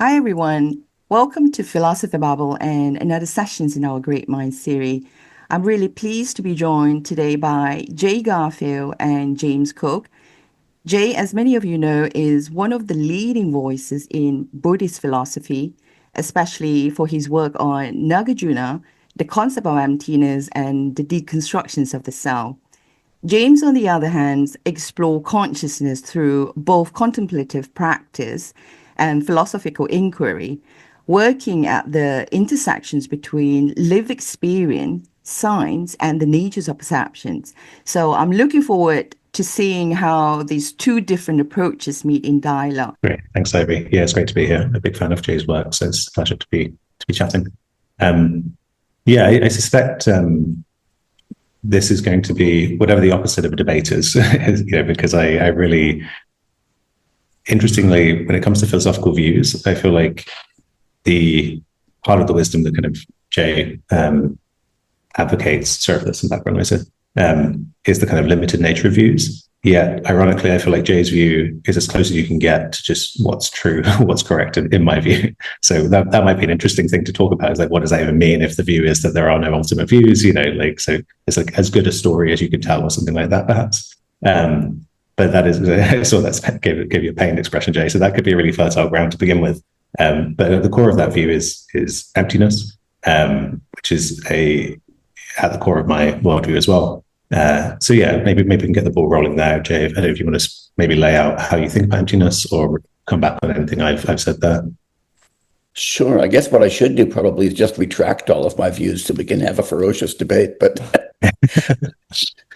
Hi, everyone. Welcome to Philosophy Babble and another sessions in our Great Minds series. I'm really pleased to be joined today by Jay Garfield and James Cooke. Jay, as many of you know, is one of the leading voices in Buddhist philosophy, especially for his work on Nagarjuna, the concept of emptiness, and the deconstructions of the self. James, on the other hand, explore consciousness through both contemplative practice and philosophical inquiry, working at the intersections between lived experience, science, and the natures of perceptions. So I'm looking forward to seeing how these two different approaches meet in dialogue. Great, thanks, Ivy. Yeah, it's great to be here. A big fan of Jay's work, so it's a pleasure to be chatting. I suspect this is going to be whatever the opposite of a debate is, because I really, interestingly, when it comes to philosophical views, I feel like the part of the wisdom that kind of Jay advocates, sorry for this in background noise, is the kind of limited nature of views. Yet, ironically, I feel like Jay's view is as close as you can get to just what's true, what's correct, in my view. So that might be an interesting thing to talk about. Is like, what does that even mean if the view is that there are no ultimate views? So it's like as good a story as you can tell, or something like that, perhaps. But that is, I saw that gave you a pained expression, Jay. So that could be a really fertile ground to begin with. But at the core of that view is emptiness, which is at the core of my worldview as well. Maybe we can get the ball rolling there, Jay. I don't know if you want to maybe lay out how you think about emptiness or come back on anything I've said there. Sure. I guess what I should do probably is just retract all of my views so we can have a ferocious debate, but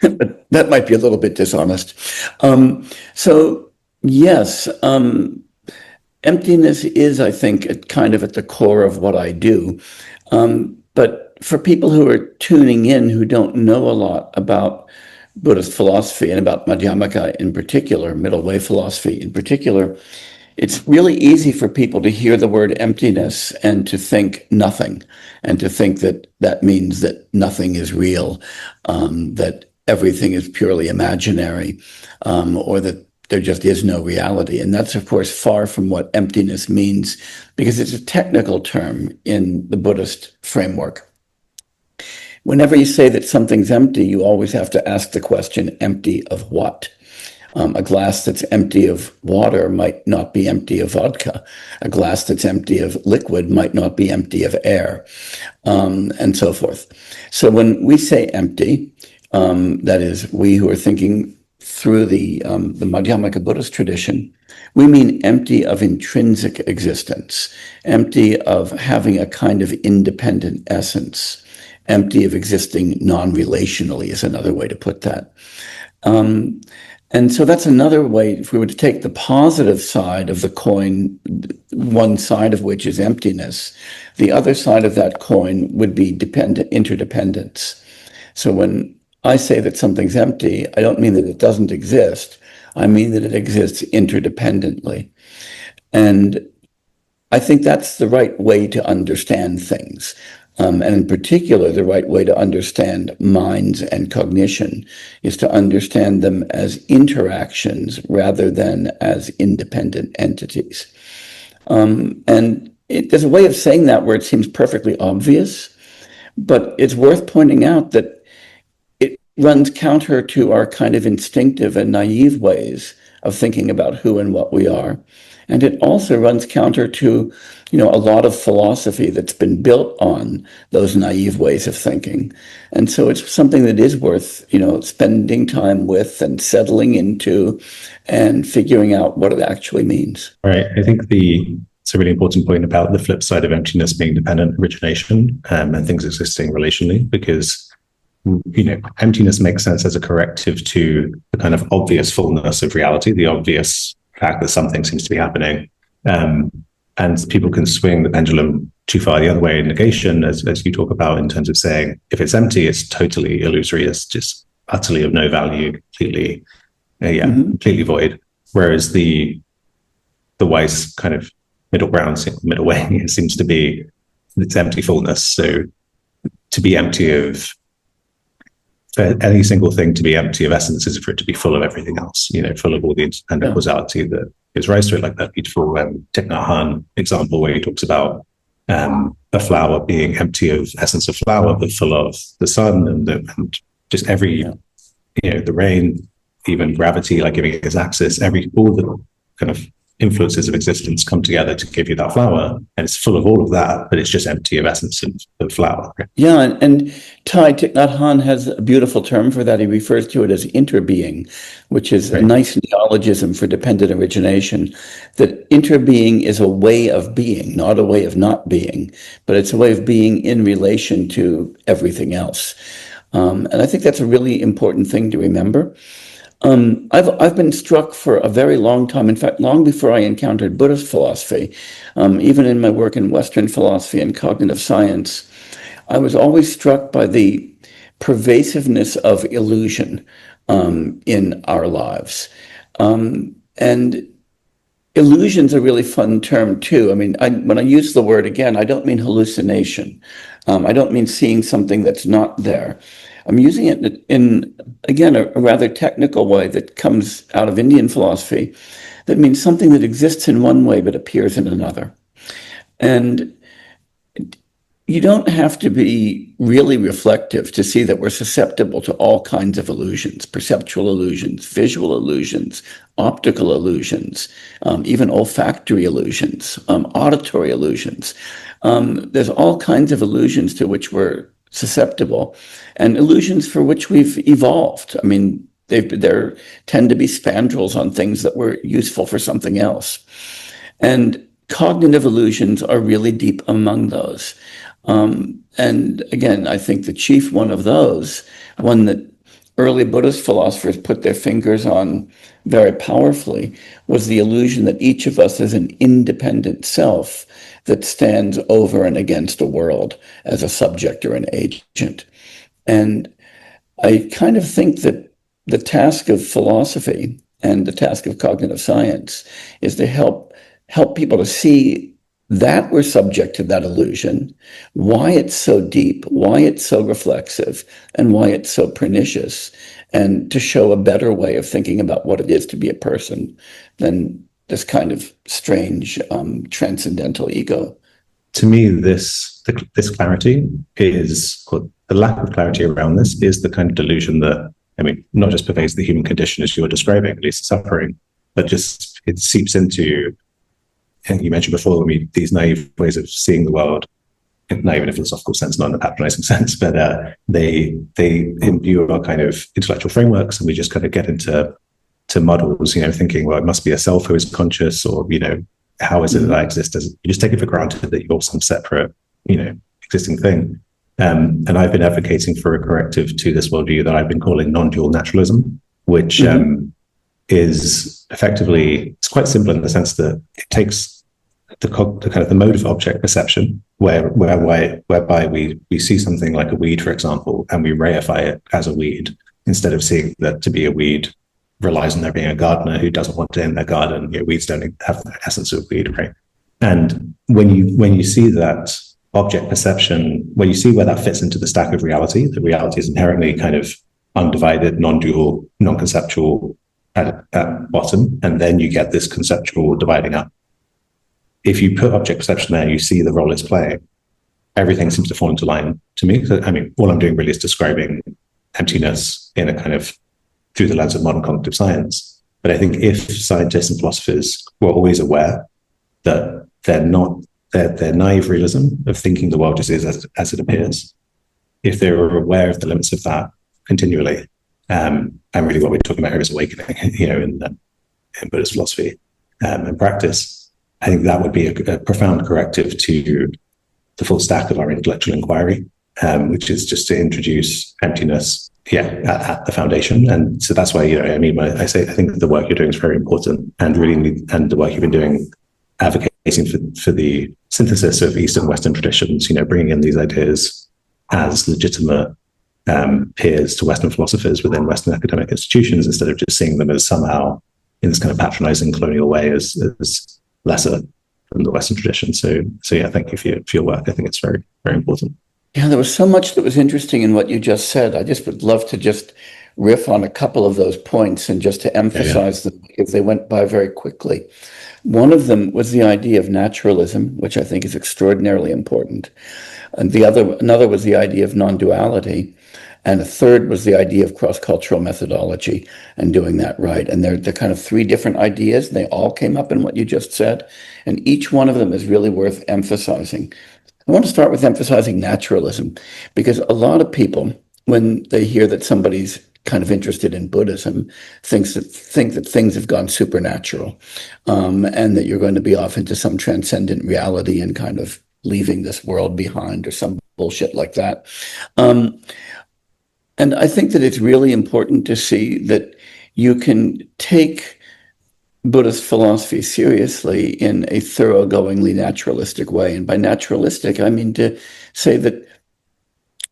but that might be a little bit dishonest. Yes, emptiness is, I think, kind of at the core of what I do. But for people who are tuning in who don't know a lot about Buddhist philosophy and about Madhyamaka in particular, middle way philosophy in particular, it's really easy for people to hear the word emptiness and to think nothing, and to think that that means that nothing is real, that everything is purely imaginary, or that there just is no reality. And that's, of course, far from what emptiness means, because it's a technical term in the Buddhist framework. Whenever you say that something's empty, you always have to ask the question, empty of what? A glass that's empty of water might not be empty of vodka. A glass that's empty of liquid might not be empty of air, and so forth. So when we say empty, that is, we who are thinking through the Madhyamaka Buddhist tradition, we mean empty of intrinsic existence, empty of having a kind of independent essence, empty of existing non-relationally is another way to put that. And so that's another way, if we were to take the positive side of the coin, one side of which is emptiness, the other side of that coin would be interdependence. So when I say that something's empty, I don't mean that it doesn't exist. I mean that it exists interdependently. And I think that's the right way to understand things. And in particular, the right way to understand minds and cognition is to understand them as interactions rather than as independent entities. There's a way of saying that where it seems perfectly obvious, but it's worth pointing out that it runs counter to our kind of instinctive and naive ways of thinking about who and what we are. And it also runs counter to, a lot of philosophy that's been built on those naive ways of thinking. And so it's something that is worth, spending time with and settling into and figuring out what it actually means. Right. I think it's a really important point about the flip side of emptiness being dependent origination, and things existing relationally, because emptiness makes sense as a corrective to the kind of obvious fullness of reality, the obvious fact that something seems to be happening. And people can swing the pendulum too far the other way in negation, as you talk about, in terms of saying, if it's empty, it's totally illusory, it's just utterly of no value, completely void. Whereas the wise kind of middle way seems to be its empty fullness. So to be empty of, for any single thing to be empty of essence is for it to be full of everything else, full of all the independent causality that gives rise to it, like that beautiful Thich Nhat Hanh example where he talks about a flower being empty of essence of flower, but full of the sun and just every, the rain, even gravity, like giving it its axis, all the kind of influences of existence come together to give you that flower, and it's full of all of that, but it's just empty of essence of flower. Yeah, and Thich Nhat Hanh has a beautiful term for that. He refers to it as interbeing, which is a nice neologism for dependent origination, that interbeing is a way of being, not a way of not being, but it's a way of being in relation to everything else. And I think that's a really important thing to remember. I've been struck for a very long time, in fact, long before I encountered Buddhist philosophy, even in my work in Western philosophy and cognitive science, I was always struck by the pervasiveness of illusion in our lives. And illusion's a really fun term too. I mean, when I use the word again, I don't mean hallucination. I don't mean seeing something that's not there. I'm using it in, again, a rather technical way that comes out of Indian philosophy. That means something that exists in one way but appears in another. And you don't have to be really reflective to see that we're susceptible to all kinds of illusions, perceptual illusions, visual illusions, optical illusions, even olfactory illusions, auditory illusions. There's all kinds of illusions to which we're susceptible, and illusions for which we've evolved. I mean, there tend to be spandrels on things that were useful for something else. And cognitive illusions are really deep among those. And again, I think the chief one of those, one that early Buddhist philosophers put their fingers on very powerfully, was the illusion that each of us is an independent self that stands over and against a world as a subject or an agent. And I kind of think that the task of philosophy and the task of cognitive science is to help people to see that we're subject to that illusion, why it's so deep, why it's so reflexive, and why it's so pernicious, and to show a better way of thinking about what it is to be a person than this kind of strange transcendental ego. To me, this clarity is, or the lack of clarity around this is the kind of delusion that, I mean, not just pervades the human condition as you're describing, at least suffering, but just it seeps into, and you mentioned before, these naive ways of seeing the world, not even in a philosophical sense, not in a patronizing sense, but they imbue our kind of intellectual frameworks, and we just kind of get into muddles, thinking, well, it must be a self who is conscious, or, how is it that I exist as, you just take it for granted that you're some separate, existing thing. And I've been advocating for a corrective to this worldview that I've been calling non-dual naturalism, which is effectively, it's quite simple in the sense that it takes the kind of the mode of object perception, whereby we see something like a weed, for example, and we reify it as a weed, instead of seeing that to be a weed relies on there being a gardener who doesn't want it in their garden. Weeds don't have the essence of weed, right? And when you see that object perception, when you see where that fits into the stack of reality, the reality is inherently kind of undivided, non-dual, non-conceptual at bottom, and then you get this conceptual dividing up. If you put object perception there, you see the role it's playing, everything seems to fall into line to me. So, I mean, all I'm doing really is describing emptiness in a kind of through the lens of modern cognitive science. But I think if scientists and philosophers were always aware that their naive realism of thinking the world just is as it appears, if they were aware of the limits of that continually, and really what we're talking about here is awakening, in Buddhist philosophy and practice, I think that would be a profound corrective to the full stack of our intellectual inquiry, which is just to introduce emptiness, at the foundation. And so that's why, I think the work you're doing is very important, and and the work you've been doing, advocating for the synthesis of Eastern and Western traditions, bringing in these ideas as legitimate peers to Western philosophers within Western academic institutions, instead of just seeing them as somehow in this kind of patronizing colonial way as lesser than the Western tradition. So thank you for your work. I think it's very, very important. Yeah, there was so much that was interesting in what you just said. I just would love to just riff on a couple of those points and just to emphasize them because they went by very quickly. One of them was the idea of naturalism, which I think is extraordinarily important. And another was the idea of non-duality. And a third was the idea of cross-cultural methodology and doing that right. And they're kind of three different ideas. And they all came up in what you just said. And each one of them is really worth emphasizing. I want to start with emphasizing naturalism, because a lot of people, when they hear that somebody's kind of interested in Buddhism, think that things have gone supernatural, and that you're going to be off into some transcendent reality and kind of leaving this world behind or some bullshit like that. And I think that it's really important to see that you can take Buddhist philosophy seriously in a thoroughgoingly naturalistic way. And by naturalistic, I mean to say that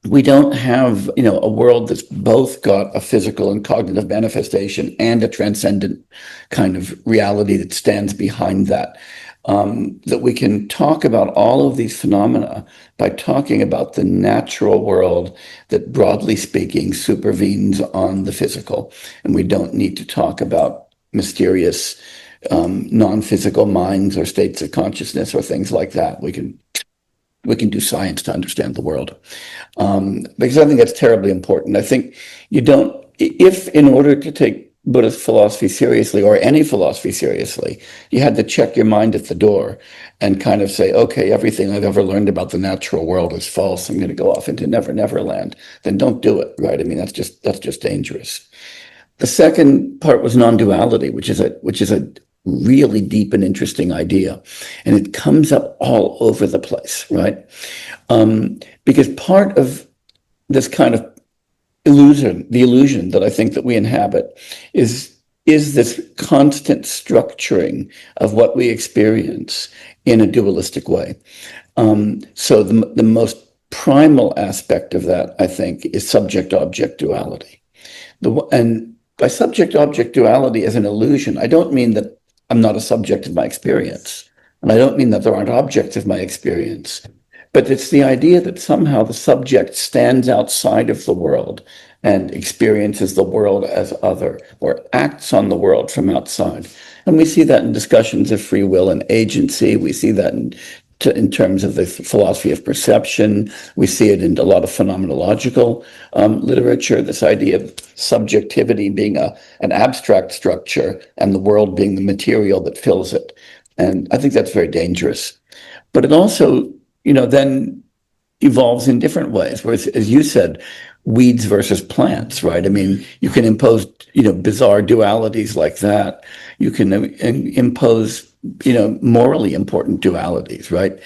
we don't have, a world that's both got a physical and cognitive manifestation and a transcendent kind of reality that stands behind that. That we can talk about all of these phenomena by talking about the natural world that, broadly speaking, supervenes on the physical. And we don't need to talk about mysterious non-physical minds or states of consciousness or things like that. We can do science to understand the world, because I think that's terribly important. I think if in order to take Buddhist philosophy seriously, or any philosophy seriously, you had to check your mind at the door and kind of say, okay, everything I've ever learned about the natural world is false. I'm going to go off into Never Land. Then don't do it, right? I mean, that's just dangerous. The second part was non-duality, which is a really deep and interesting idea. And it comes up all over the place, right? Because part of this kind of the illusion that I think that we inhabit is this constant structuring of what we experience in a dualistic way. So the most primal aspect of that, I think, is subject-object duality. And by subject-object duality as an illusion, I don't mean that I'm not a subject of my experience. And I don't mean that there aren't objects of my experience. But it's the idea that somehow the subject stands outside of the world and experiences the world as other, or acts on the world from outside. And we see that in discussions of free will and agency. We see that in terms of the philosophy of perception. We see it in a lot of phenomenological literature, this idea of subjectivity being an abstract structure and the world being the material that fills it. And I think that's very dangerous. But it also, then evolves in different ways, whereas, as you said, weeds versus plants, right? I mean, you can impose, bizarre dualities like that. You can impose, morally important dualities, right?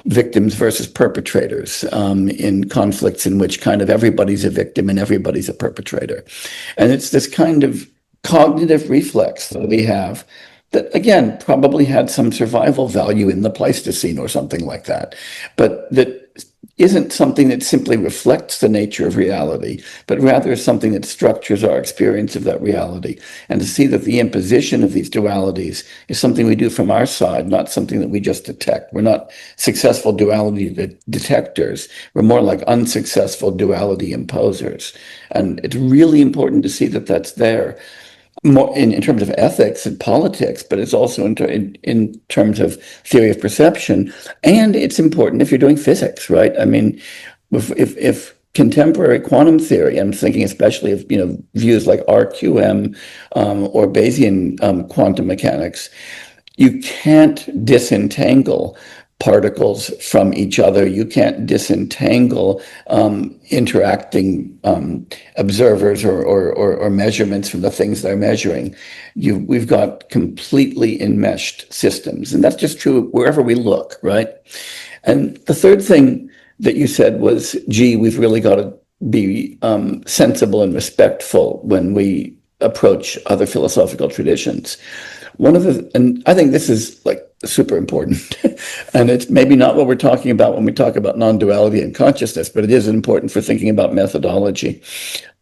Victims versus perpetrators in conflicts in which kind of everybody's a victim and everybody's a perpetrator. And it's this kind of cognitive reflex that we have that, again, probably had some survival value in the Pleistocene or something like that, but that isn't something that simply reflects the nature of reality, but rather is something that structures our experience of that reality. And to see that the imposition of these dualities is something we do from our side, not something that we just detect. We're not successful duality detectors. We're more like unsuccessful duality imposers. And it's really important to see that that's there. More in terms of ethics and politics, but it's also in terms of theory of perception. And it's important if you're doing physics, right? I mean, if contemporary quantum theory, I'm thinking especially of views like RQM or Bayesian quantum mechanics, you can't disentangle particles from each other. You can't disentangle interacting observers or measurements from the things they're measuring. We've got completely enmeshed systems, and that's just true wherever we look, right? And the third thing that you said was, we've really got to be sensible and respectful when we approach other philosophical traditions. And I think this is like super important. And it's maybe not what we're talking about when we talk about non-duality and consciousness, but it is important for thinking about methodology.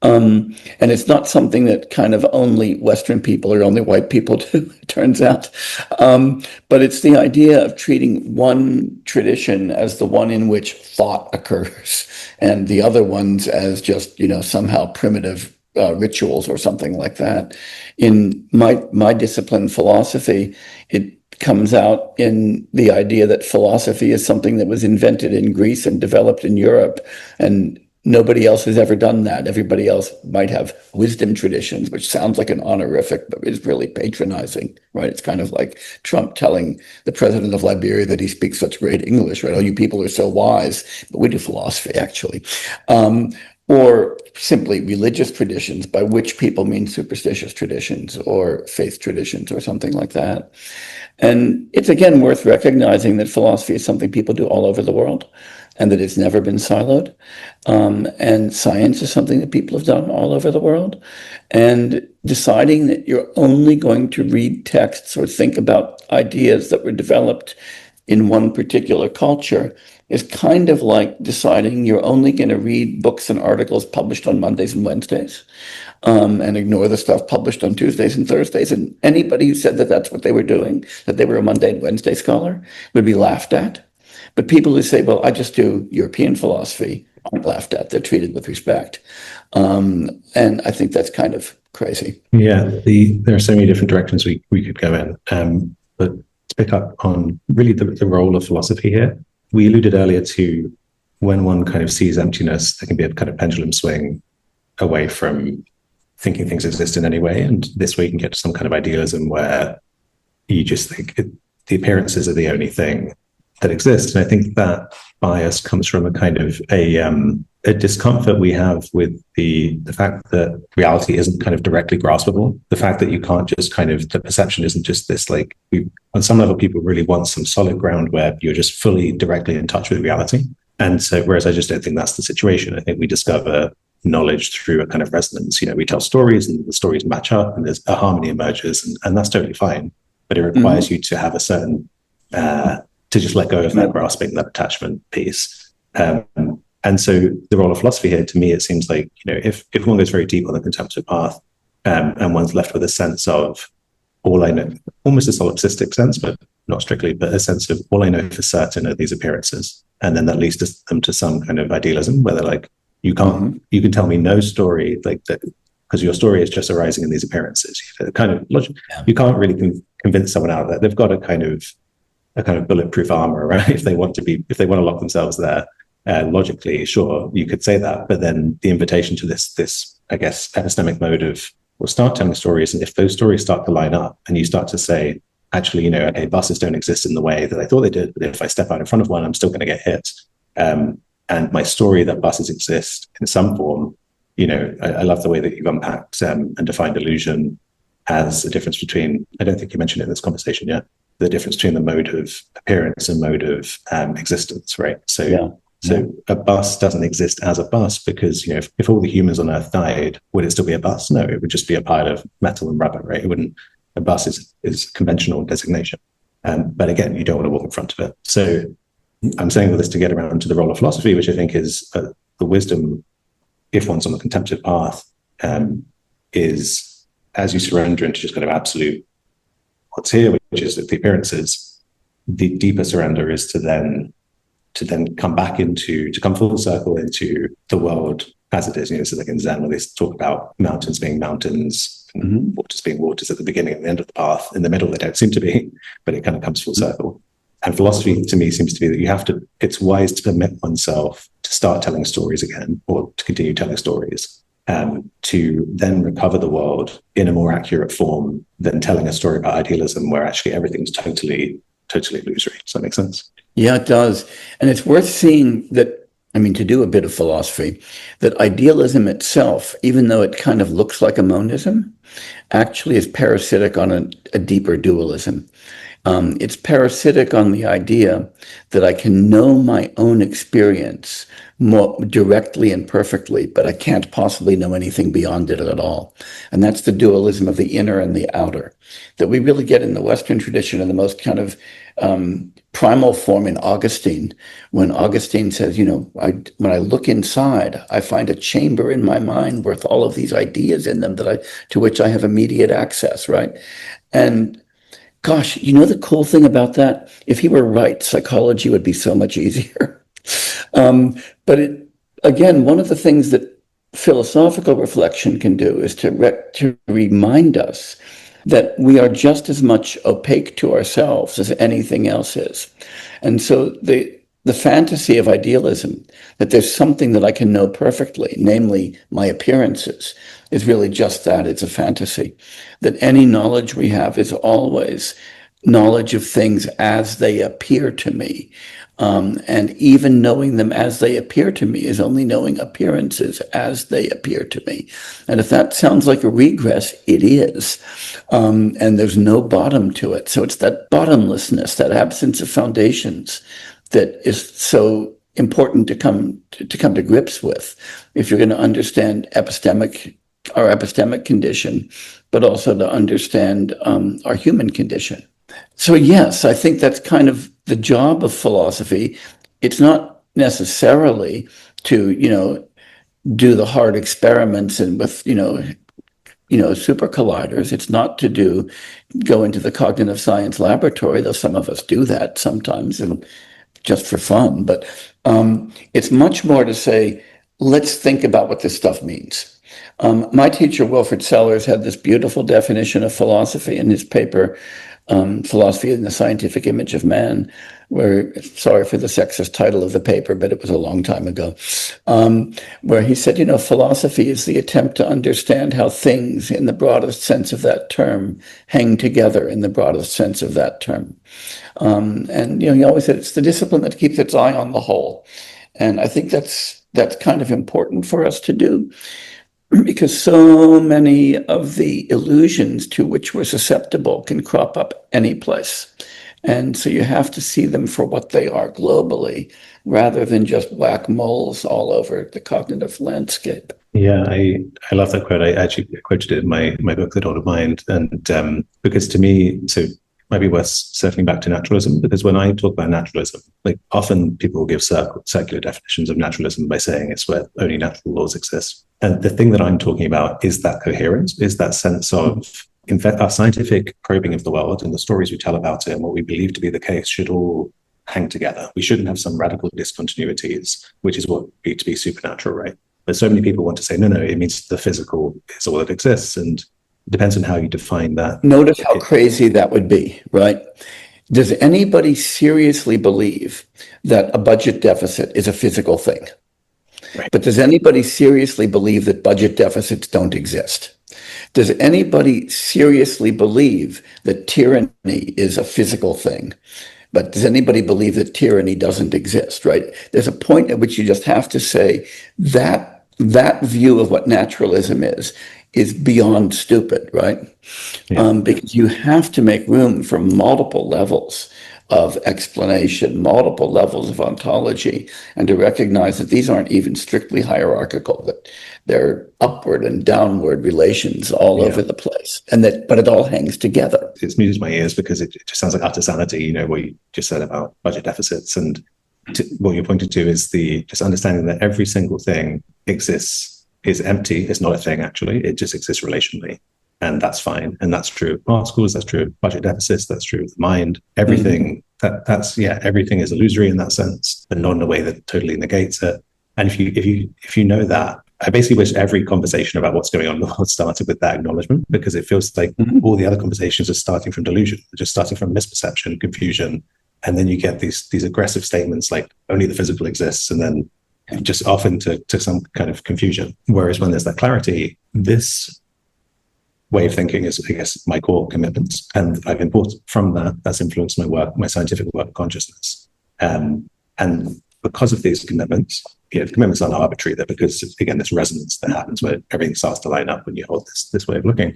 And it's not something that kind of only Western people or only white people do, it turns out. But it's the idea of treating one tradition as the one in which thought occurs, and the other ones as just, somehow primitive rituals or something like that. In my discipline, philosophy, it comes out in the idea that philosophy is something that was invented in Greece and developed in Europe, and nobody else has ever done that. Everybody else might have wisdom traditions, which sounds like an honorific, but is really patronizing, right? It's kind of like Trump telling the president of Liberia that he speaks such great English, right? Oh, you people are so wise, but we do philosophy, actually. Or simply religious traditions, by which people mean superstitious traditions or faith traditions or something like that. And it's, again, worth recognizing that philosophy is something people do all over the world, and that it's never been siloed. And science is something that people have done all over the world. And deciding that you're only going to read texts or think about ideas that were developed in one particular culture is kind of like deciding you're only going to read books and articles published on Mondays and Wednesdays, and ignore the stuff published on Tuesdays and Thursdays. And anybody who said that that's what they were doing, that they were a Monday and Wednesday scholar, would be laughed at. But people who say, well, I just do European philosophy, aren't laughed at. They're treated with respect. And I think that's kind of crazy. Yeah, there are so many different directions we could go in. But to pick up on really the role of philosophy here, we alluded earlier to when one kind of sees emptiness, there can be a kind of pendulum swing away from thinking things exist in any way. And this way you can get to some kind of idealism where you just think the appearances are the only thing that exists. And I think that bias comes from a kind of a discomfort we have with the fact that reality isn't kind of directly graspable. The fact that you can't just kind of, the perception isn't just this, like, on some level, people really want some solid ground where you're just fully directly in touch with reality. And so, whereas I just don't think that's the situation. I think we discover knowledge through a kind of resonance. We tell stories and the stories match up and there's a harmony emerges, and that's totally fine. But it requires you to have a certain, to just let go of that grasping, that attachment piece. And so the role of philosophy here, to me, it seems like, if one goes very deep on the contemplative path, and one's left with a sense of all I know, almost a solipsistic sense, but not strictly, but a sense of all I know for certain are these appearances. And then that leads them to some kind of idealism where they're like, you can tell me no story like that, because your story is just arising in these appearances. Kind of logic. Yeah. You can't really convince someone out of that. They've got a kind of bulletproof armor, right? If they want to lock themselves there. Logically, sure, you could say that, but then the invitation to this, I guess, epistemic mode of, well, start telling stories, and if those stories start to line up, and you start to say, actually, okay, buses don't exist in the way that I thought they did, but if I step out in front of one, I'm still going to get hit. And my story that buses exist in some form, I love the way that you've unpacked and defined illusion as a difference between, I don't think you mentioned it in this conversation yet, the difference between the mode of appearance and mode of existence, right? So. Yeah. So a bus doesn't exist as a bus because, if all the humans on Earth died, would it still be a bus? No, it would just be a pile of metal and rubber, right? It wouldn't. A bus is conventional designation. But again, you don't want to walk in front of it. So I'm saying all this to get around to the role of philosophy, which I think is the wisdom, if one's on the contemplative path, is as you surrender into just kind of absolute what's here, which is the appearances, the deeper surrender is to then come back to come full circle into the world as it is. So like in Zen, where they talk about mountains being mountains, and waters being waters at the beginning and the end of the path. In the middle, they don't seem to be, but it kind of comes full circle. And philosophy, to me, seems to be that it's wise to permit oneself to start telling stories again, or to continue telling stories, to then recover the world in a more accurate form than telling a story about idealism, where actually everything's totally illusory. Does that make sense? Yeah, it does. And it's worth seeing that, to do a bit of philosophy, that idealism itself, even though it kind of looks like a monism, actually is parasitic on a deeper dualism. It's parasitic on the idea that I can know my own experience more directly and perfectly, but I can't possibly know anything beyond it at all. And that's the dualism of the inner and the outer that we really get in the Western tradition in the most kind of primal form in Augustine, when Augustine says, when I look inside, I find a chamber in my mind with all of these ideas in them to which I have immediate access, right? And gosh, the cool thing about that? If he were right, psychology would be so much easier. But again, one of the things that philosophical reflection can do is to remind us that we are just as much opaque to ourselves as anything else is. And so the fantasy of idealism, that there's something that I can know perfectly, namely my appearances, is really just that. It's a fantasy. That any knowledge we have is always knowledge of things as they appear to me. And even knowing them as they appear to me is only knowing appearances as they appear to me. And if that sounds like a regress, it is. And there's no bottom to it. So it's that bottomlessness, that absence of foundations, that is so important to come to grips with if you're going to understand our epistemic condition, but also to understand our human condition. So yes, I think that's kind of the job of philosophy. It's not necessarily to, do the hard experiments and with, super colliders. It's not to go into the cognitive science laboratory, though some of us do that sometimes and just for fun. But it's much more to say, let's think about what this stuff means. My teacher, Wilfrid Sellers, had this beautiful definition of philosophy in his paper, Philosophy in the Scientific Image of Man, where, sorry for the sexist title of the paper, but it was a long time ago, where he said, philosophy is the attempt to understand how things, in the broadest sense of that term, hang together in the broadest sense of that term. And he always said it's the discipline that keeps its eye on the whole. And I think that's kind of important for us to do, because so many of the illusions to which we're susceptible can crop up any place. And so you have to see them for what they are globally, rather than just whack-moles all over the cognitive landscape. Yeah, I love that quote. I actually quoted it in my book, The Dawn of Mind. And because to me, so it might be worth circling back to naturalism, because when I talk about naturalism, like often people will give circular definitions of naturalism by saying it's where only natural laws exist. And the thing that I'm talking about is that coherence, is that sense of, in fact, our scientific probing of the world and the stories we tell about it and what we believe to be the case should all hang together. We shouldn't have some radical discontinuities, which is what would be to be supernatural, right? But so many people want to say, no, it means the physical is all that exists. And it depends on how you define that. Notice how crazy that would be, right? Does anybody seriously believe that a budget deficit is a physical thing? Right. But does anybody seriously believe that budget deficits don't exist? Does anybody seriously believe that tyranny is a physical thing? But does anybody believe that tyranny doesn't exist, right? There's a point at which you just have to say that view of what naturalism is beyond stupid, right? Yeah. Because you have to make room for multiple levels of explanation, multiple levels of ontology, and to recognize that these aren't even strictly hierarchical, that they're upward and downward relations all over the place, but it all hangs together. It's music to my ears because it just sounds like utter sanity, what you just said about budget deficits. And what you're pointing to is just understanding that every single thing exists, is empty. It's not a thing, actually. It just exists relationally. And that's fine. And that's true of particles, that's true of budget deficits, that's true of the mind. Everything, everything is illusory in that sense, but not in a way that totally negates it. And if you know that, I basically wish every conversation about what's going on in the world started with that acknowledgement, because it feels like all the other conversations are starting from delusion, just starting from misperception, confusion. And then you get these aggressive statements like only the physical exists, and then just off into some kind of confusion. Whereas when there's that clarity, this way of thinking is, I guess, my core commitments. And I've imported from that's influenced my work, my scientific work, consciousness. And because of these commitments, the commitments aren't arbitrary. They're because, again, this resonance that happens where everything starts to line up when you hold this way of looking.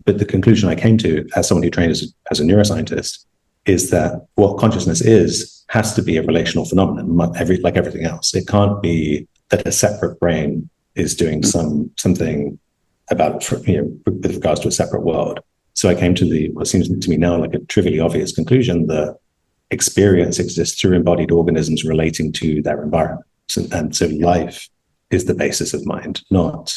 But the conclusion I came to, as someone who trained as a neuroscientist, is that what consciousness is has to be a relational phenomenon, like everything else. It can't be that a separate brain is doing something about, with regards to a separate world. So I came to what seems to me now like a trivially obvious conclusion that experience exists through embodied organisms relating to their environment. And so life is the basis of mind, not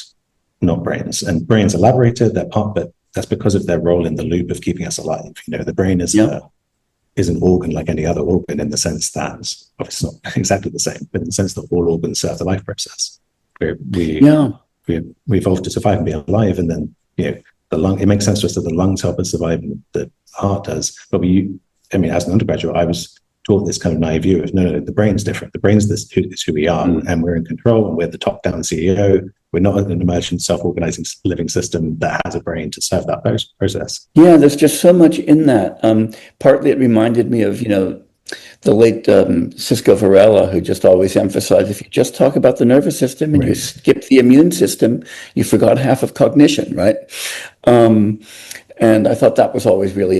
brains. And brains elaborated their part, but that's because of their role in the loop of keeping us alive. The brain is an organ like any other organ, in the sense that, obviously it's not exactly the same, but in the sense that all organs serve the life process. We evolved to survive and be alive, and then the lung. It makes sense to us that the lungs help us survive, and the heart does. But as an undergraduate, I was taught this kind of naive view of no, the brain's different. The brain's is who we are, and we're in control, and we're the top-down CEO. We're not an emergent, self-organizing living system that has a brain to serve that process. Yeah, there's just so much in that. Partly it reminded me of, the late Cisco Varela, who just always emphasized, if you just talk about the nervous system and you skip the immune system, you forgot half of cognition, right? And I thought that was always really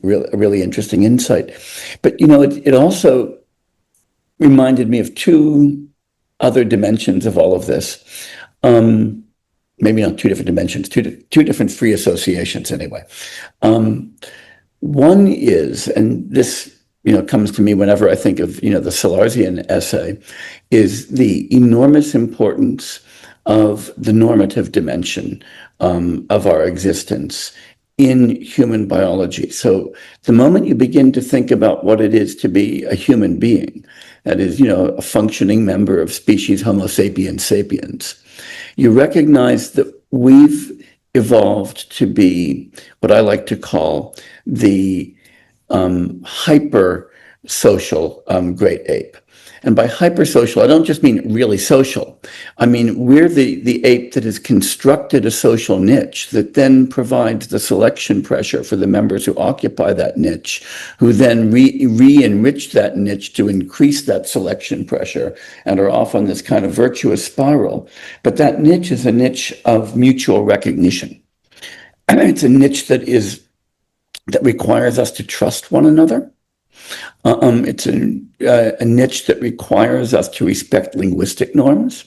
really interesting insight. But, it also reminded me of two other dimensions of all of this. Maybe not two different dimensions, two different free associations anyway. One is, and this comes to me whenever I think of the Salarzian essay, is the enormous importance of the normative dimension of our existence in human biology. So the moment you begin to think about what it is to be a human being, that is, a functioning member of species Homo sapiens sapiens, you recognize that we've evolved to be what I like to call the hyper social great ape. And by hypersocial, I don't just mean really social. I mean, we're the ape that has constructed a social niche that then provides the selection pressure for the members who occupy that niche, who then re-enrich that niche to increase that selection pressure and are off on this kind of virtuous spiral. But that niche is a niche of mutual recognition. It's a niche that requires us to trust one another. It's a niche that requires us to respect linguistic norms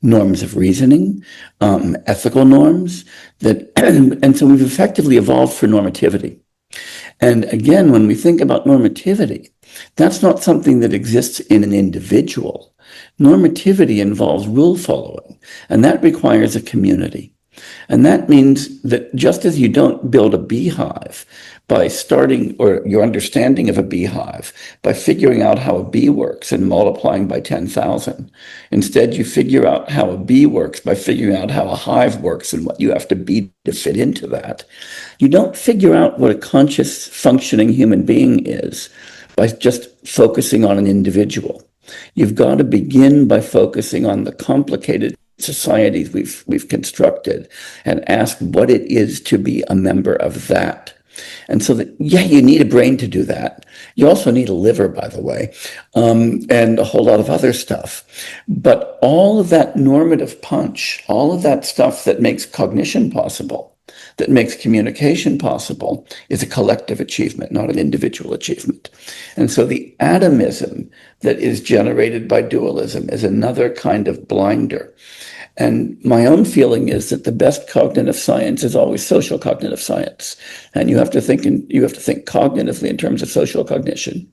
of reasoning, ethical norms, and so we've effectively evolved for normativity. And again, when we think about normativity, that's not something that exists in an individual. Normativity involves rule following, and that requires a community. And that means that just as you don't build a beehive by starting, or your understanding of a beehive, by figuring out how a bee works and multiplying by 10,000. Instead, you figure out how a bee works by figuring out how a hive works and what you have to be to fit into that. You don't figure out what a conscious, functioning human being is by just focusing on an individual. You've got to begin by focusing on the complicated societies we've constructed and ask what it is to be a member of that. And so that, you need a brain to do that. You also need a liver, by the way, and a whole lot of other stuff. But all of that normative punch, all of that stuff that makes cognition possible, that makes communication possible, is a collective achievement, not an individual achievement. And so the atomism that is generated by dualism is another kind of blinder. And my own feeling is that the best cognitive science is always social cognitive science, and you have to think cognitively in terms of social cognition.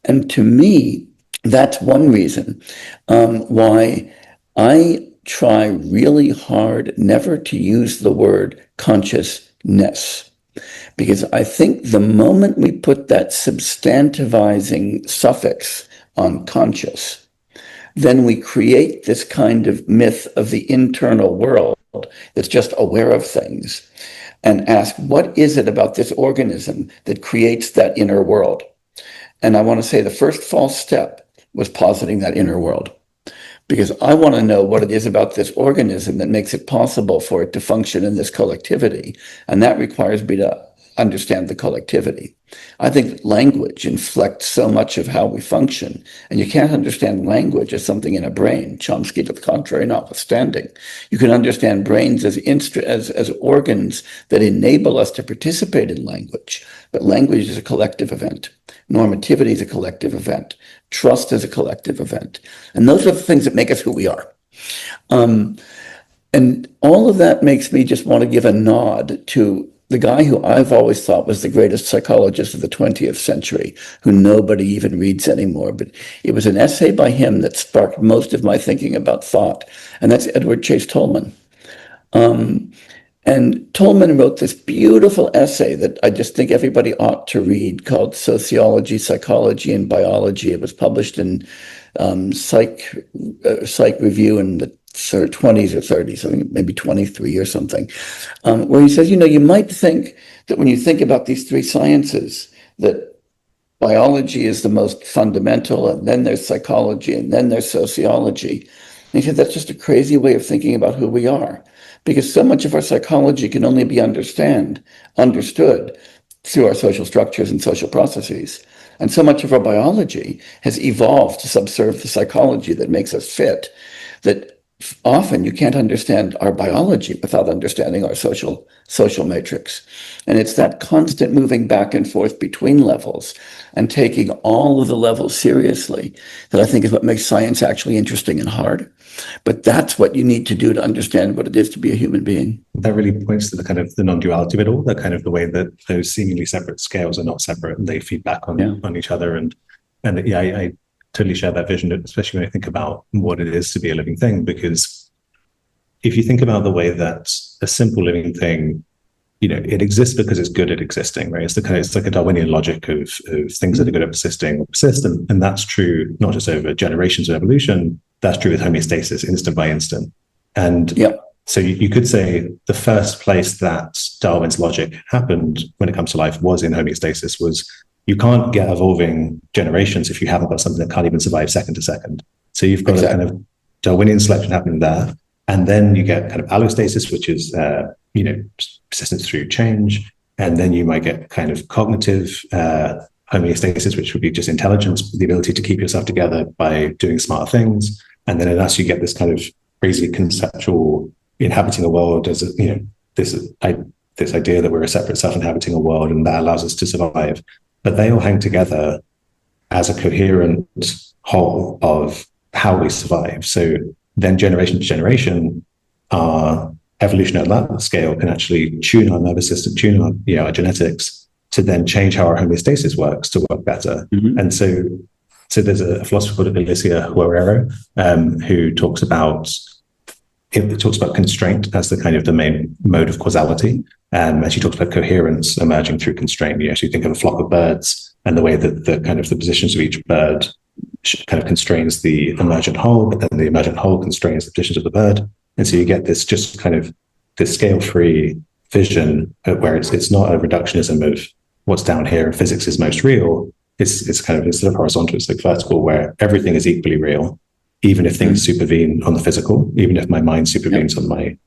And to me, that's one reason why I try really hard never to use the word consciousness, because I think the moment we put that substantivizing suffix on conscious, then we create this kind of myth of the internal world that's just aware of things, and ask, what is it about this organism that creates that inner world? And I want to say the first false step was positing that inner world, because I want to know what it is about this organism that makes it possible for it to function in this collectivity. And that requires me to understand the collectivity. I think language inflects so much of how we function, and you can't understand language as something in a brain, Chomsky to the contrary notwithstanding. You can understand brains as organs that enable us to participate in language, but language is a collective event. Normativity is a collective event. Trust is a collective event. And those are the things that make us who we are. And all of that makes me just want to give a nod to the guy who I've always thought was the greatest psychologist of the 20th century, who nobody even reads anymore. But it was an essay by him that sparked most of my thinking about thought, and that's Edward Chase Tolman. And Tolman wrote this beautiful essay that I just think everybody ought to read called Sociology, Psychology, and Biology. It was published in Psych Review in the 20s or 30s, I think maybe 23 or something, where he says, you might think that when you think about these three sciences, that biology is the most fundamental, and then there's psychology, and then there's sociology. And he said, that's just a crazy way of thinking about who we are, because so much of our psychology can only be understood through our social structures and social processes. And so much of our biology has evolved to subserve the psychology that makes us fit, that often you can't understand our biology without understanding our social matrix. And it's that constant moving back and forth between levels and taking all of the levels seriously that I think is what makes science actually interesting and hard. But that's what you need to do to understand what it is to be a human being. That really points to the kind of the non-duality of it all, the kind of the way that those seemingly separate scales are not separate and they feed back on each other. And I totally share that vision, especially when I think about what it is to be a living thing, because if you think about the way that a simple living thing, it exists because it's good at existing, right? It's like a Darwinian logic of things that are good at persisting or persist, and that's true not just over generations of evolution, that's true with homeostasis, instant by instant. And so you could say the first place that Darwin's logic happened when it comes to life was in homeostasis. Was you can't get evolving generations if you haven't got something that can't even survive second to second. So you've got a kind of Darwinian selection happening there. And then you get kind of allostasis, which is, persistence through change. And then you might get kind of cognitive homeostasis, which would be just intelligence, the ability to keep yourself together by doing smart things. And then in us, you get this kind of crazy conceptual inhabiting a world as, this idea that we're a separate self inhabiting a world and that allows us to survive. But they all hang together as a coherent whole of how we survive. So then generation to generation, our evolution at that scale can actually tune our nervous system, tune our genetics to then change how our homeostasis works to work better. Mm-hmm. And so there's a philosopher called Alicia Huerero who talks about constraint as the kind of the main mode of causality. And she talks about coherence emerging through constraint. So you think of a flock of birds and the way that the kind of the positions of each bird kind of constrains the emergent whole, but then the emergent whole constrains the positions of the bird. And so you get this just kind of this scale-free vision where it's not a reductionism of what's down here, physics is most real. It's kind of, instead of horizontal, it's like vertical, where everything is equally real, even if things supervene on the physical, even if my mind supervenes on my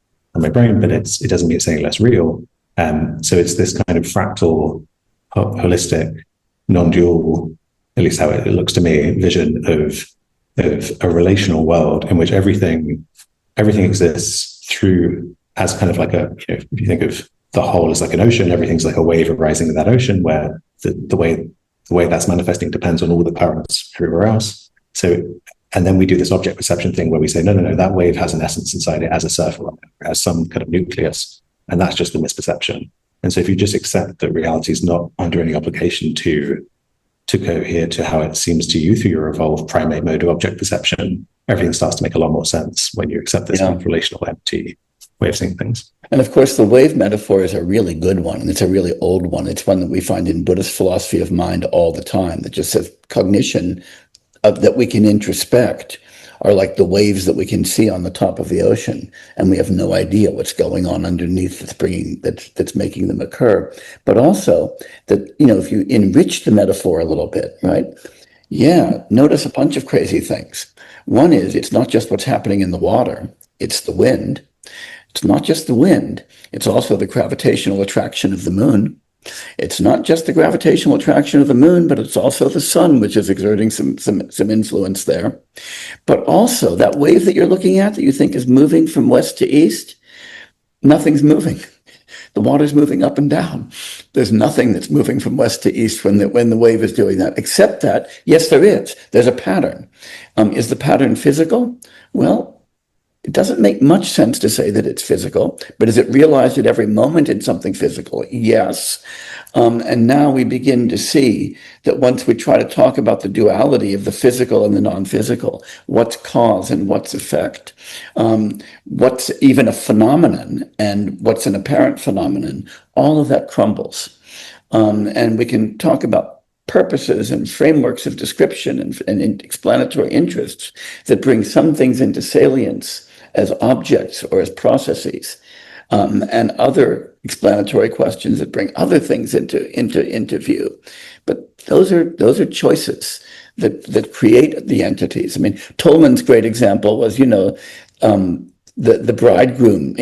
brain, but it doesn't mean it's any less real. So it's this kind of fractal, holistic, non-dual, at least how it looks to me, vision of a relational world in which everything exists through as kind of like if you think of the whole as like an ocean, everything's like a wave arising in that ocean, where the way that's manifesting depends on all the currents everywhere else. So, and then we do this object perception thing where we say, no, that wave has an essence inside it as a surfer, as some kind of nucleus, and that's just a misperception. And so if you just accept that reality is not under any obligation to cohere to how it seems to you through your evolved primate mode of object perception, everything starts to make a lot more sense when you accept this kind of relational, empty way of seeing things. And of course, the wave metaphor is a really good one, and it's a really old one. It's one that we find in Buddhist philosophy of mind all the time, that just says cognition that we can introspect are like the waves that we can see on the top of the ocean, and we have no idea what's going on underneath that's making them occur. But also that, if you enrich the metaphor a little bit, right? Notice a bunch of crazy things. One is, it's not just what's happening in the water, it's the wind. It's not just the wind, it's also the gravitational attraction of the moon. It's not just the gravitational attraction of the moon, but it's also the sun, which is exerting some influence there. But also that wave that you're looking at that you think is moving from west to east, nothing's moving. The water's moving up and down. There's nothing that's moving from west to east when the wave is doing that, except that, yes, there is. There's a pattern. Is the pattern physical? Well, it doesn't make much sense to say that it's physical, but is it realized at every moment in something physical? Yes. And now we begin to see that once we try to talk about the duality of the physical and the non-physical, what's cause and what's effect, what's even a phenomenon and what's an apparent phenomenon, all of that crumbles. And we can talk about purposes and frameworks of description and explanatory interests that bring some things into salience as objects or as processes, and other explanatory questions that bring other things into view. But those are choices that create the entities. I mean, Tolman's great example was, the bridegroom,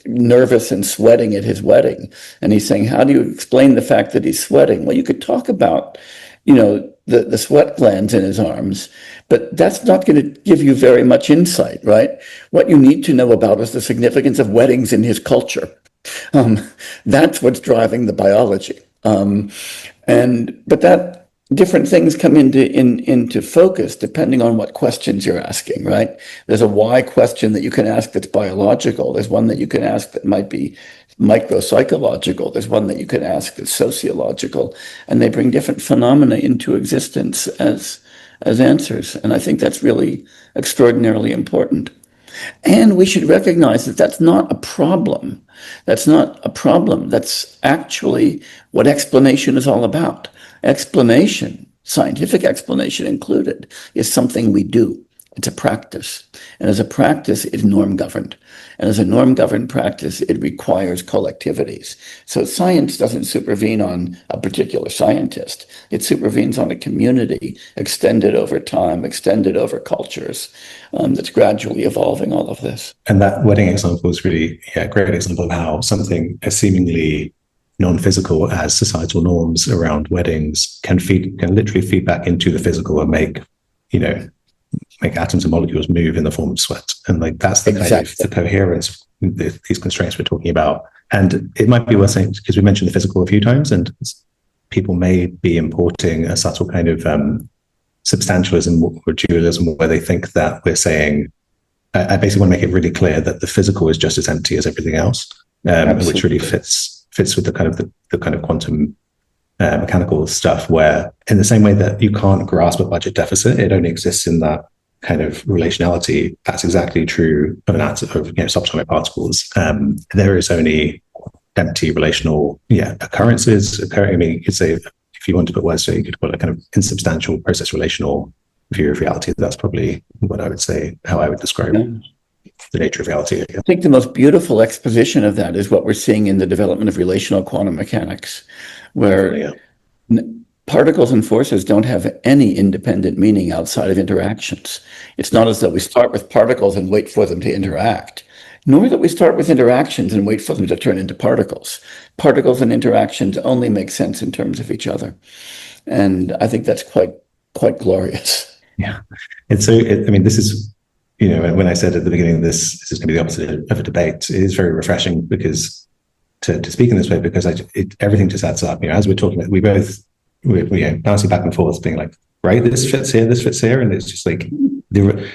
nervous and sweating at his wedding. And he's saying, how do you explain the fact that he's sweating? Well, you could talk about, the sweat glands in his arms, but that's not going to give you very much insight, right? What you need to know about is the significance of weddings in his culture. That's what's driving the biology. But that different things come into focus depending on what questions you're asking, right? There's a why question that you can ask that's biological. There's one that you can ask that might be micropsychological. There's one that you can ask that's sociological, and they bring different phenomena into existence as answers. And I think that's really extraordinarily important. And we should recognize that that's not a problem. That's not a problem. That's actually what explanation is all about. Explanation, scientific explanation included, is something we do. It's a practice. And as a practice, it's norm-governed. And as a norm-governed practice, it requires collectivities. So science doesn't supervene on a particular scientist. It supervenes on a community extended over time, extended over cultures, that's gradually evolving all of this. And that wedding example is really a great example of how something as seemingly non-physical as societal norms around weddings can literally feed back into the physical and make atoms and molecules move in the form of sweat. And that's the kind of the coherence, these constraints we're talking about. And it might be worth saying, because we mentioned the physical a few times, and people may be importing a subtle kind of substantialism or dualism where they think that we're saying, I basically want to make it really clear that the physical is just as empty as everything else, which really fits with the kind of quantum mechanical stuff, where in the same way that you can't grasp a budget deficit, it only exists in that kind of relationality. That's exactly true of an atom of subatomic particles. There is only empty relational occurrences occurring. I mean, you could say, if you want to put words to it, you could call it a kind of insubstantial process relational view of reality. That's probably what I would say, how I would describe the nature of reality. I think the most beautiful exposition of that is what we're seeing in the development of relational quantum mechanics, where particles and forces don't have any independent meaning outside of interactions. It's not as though we start with particles and wait for them to interact, nor that we start with interactions and wait for them to turn into particles. Particles and interactions only make sense in terms of each other. And I think that's quite glorious. Yeah. And so, this is, when I said at the beginning, this is going to be the opposite of a debate, it is very refreshing because to speak in this way, because everything just adds up. As we're talking about, we're bouncing back and forth, being like, right, this fits here, and it's just like the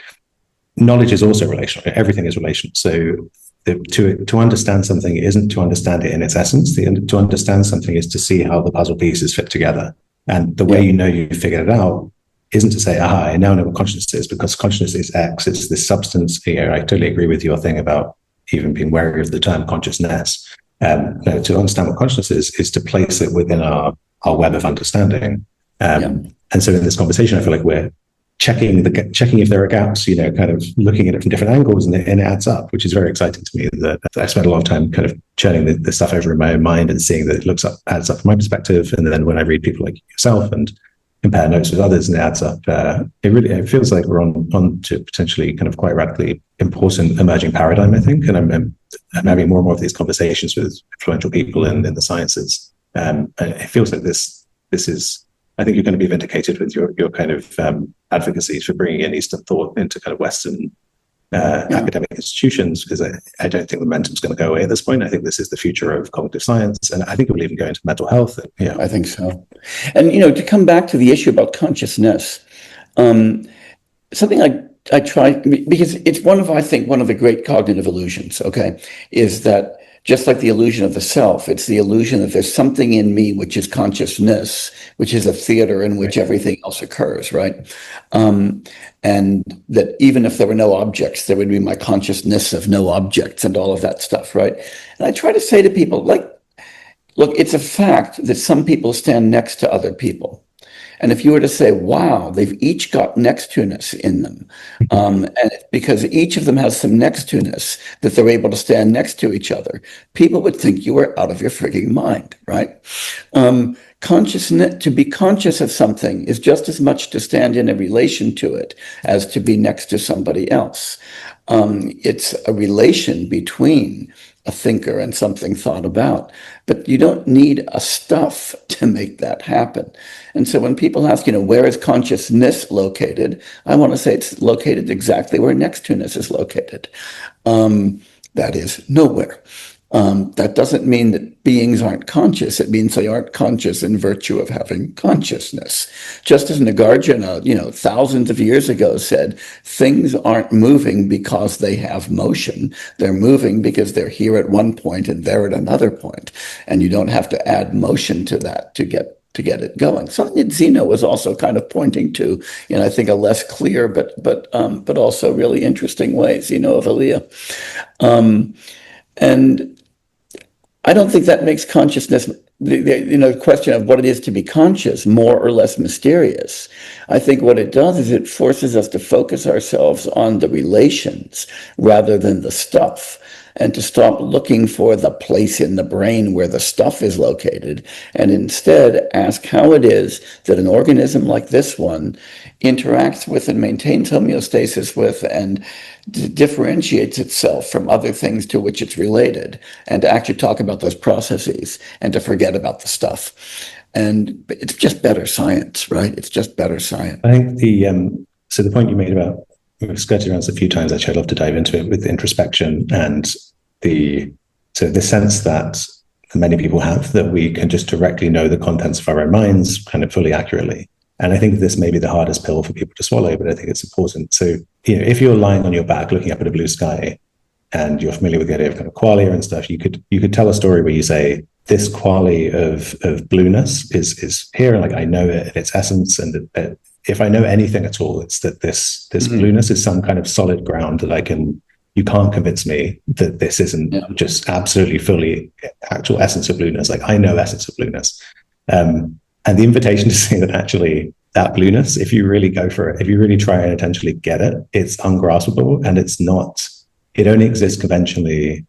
knowledge is also relational. Everything is relational. So to understand something isn't to understand it in its essence. To understand something is to see how the puzzle pieces fit together. And the way you figured it out isn't to say, I now know what consciousness is, because consciousness is X. It's this substance. I totally agree with your thing about even being wary of the term consciousness. No, to understand what consciousness is to place it within our web of understanding. And so in this conversation, I feel like we're checking if there are gaps, kind of looking at it from different angles, and it adds up, which is very exciting to me. That I spent a lot of time kind of churning the stuff over in my own mind and seeing that it adds up from my perspective. And then when I read people like yourself and compare notes with others, and it adds up, it feels like we're on to potentially kind of quite radically important emerging paradigm, I think. And I'm having more and more of these conversations with influential people in the sciences. And it feels like this is, I think you're going to be vindicated with your kind of advocacy for bringing in Eastern thought into kind of Western academic institutions, because I don't think momentum's going to go away at this point. I think this is the future of cognitive science, and I think it will even go into mental health. I think so. And, to come back to the issue about consciousness, something I try, because it's one of the great cognitive illusions, okay, is that just like the illusion of the self, it's the illusion that there's something in me, which is consciousness, which is a theater in which everything else occurs, right? And that even if there were no objects, there would be my consciousness of no objects and all of that stuff, right? And I try to say to people, like, look, it's a fact that some people stand next to other people. And if you were to say, wow, they've each got next to-ness in them, and because each of them has some next to-ness that they're able to stand next to each other, people would think you were out of your frigging mind, right? Consciousness, to be conscious of something is just as much to stand in a relation to it as to be next to somebody else. It's a relation between a thinker and something thought about, but you don't need a stuff to make that happen. And so when people ask, where is consciousness located? I want to say it's located exactly where next to-ness is located. That is nowhere. That doesn't mean that beings aren't conscious. It means they aren't conscious in virtue of having consciousness. Just as Nagarjuna, thousands of years ago said, things aren't moving because they have motion. They're moving because they're here at one point and there at another point. And you don't have to add motion to that to get it going. Something that Zeno was also kind of pointing to, I think a less clear, but also really interesting way, Zeno of Elea. And I don't think that makes consciousness, the question of what it is to be conscious, more or less mysterious. I think what it does is it forces us to focus ourselves on the relations rather than the stuff, and to stop looking for the place in the brain where the stuff is located, and instead ask how it is that an organism like this one interacts with and maintains homeostasis with and differentiates itself from other things to which it's related, and to actually talk about those processes and to forget about the stuff. And it's just better science, right? It's just better science. I think so the point you made about, we've skirted around this a few times, actually I'd love to dive into it, with introspection and the sense that many people have that we can just directly know the contents of our own minds kind of fully accurately. And I think this may be the hardest pill for people to swallow, but I think it's important. So, if you're lying on your back looking up at a blue sky and you're familiar with the idea of kind of qualia and stuff, you could tell a story where you say, this quality of blueness is here, and like I know it in its essence, and that if I know anything at all, it's that this blueness is some kind of solid ground that you can't convince me that this isn't just absolutely fully actual essence of blueness. Like I know essence of blueness. And the invitation to say that actually that blueness, if you really go for it, if you really try and intentionally get it, it's ungraspable, and it only exists conventionally.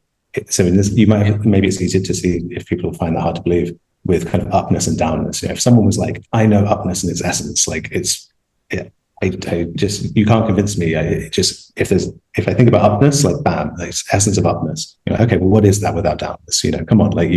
So maybe it's easier to see if people find that hard to believe with kind of upness and downness. If someone was like, I know upness in its essence, like you can't convince me. If I think about upness, like bam, like essence of upness. Okay, well, what is that without downness? Come on, like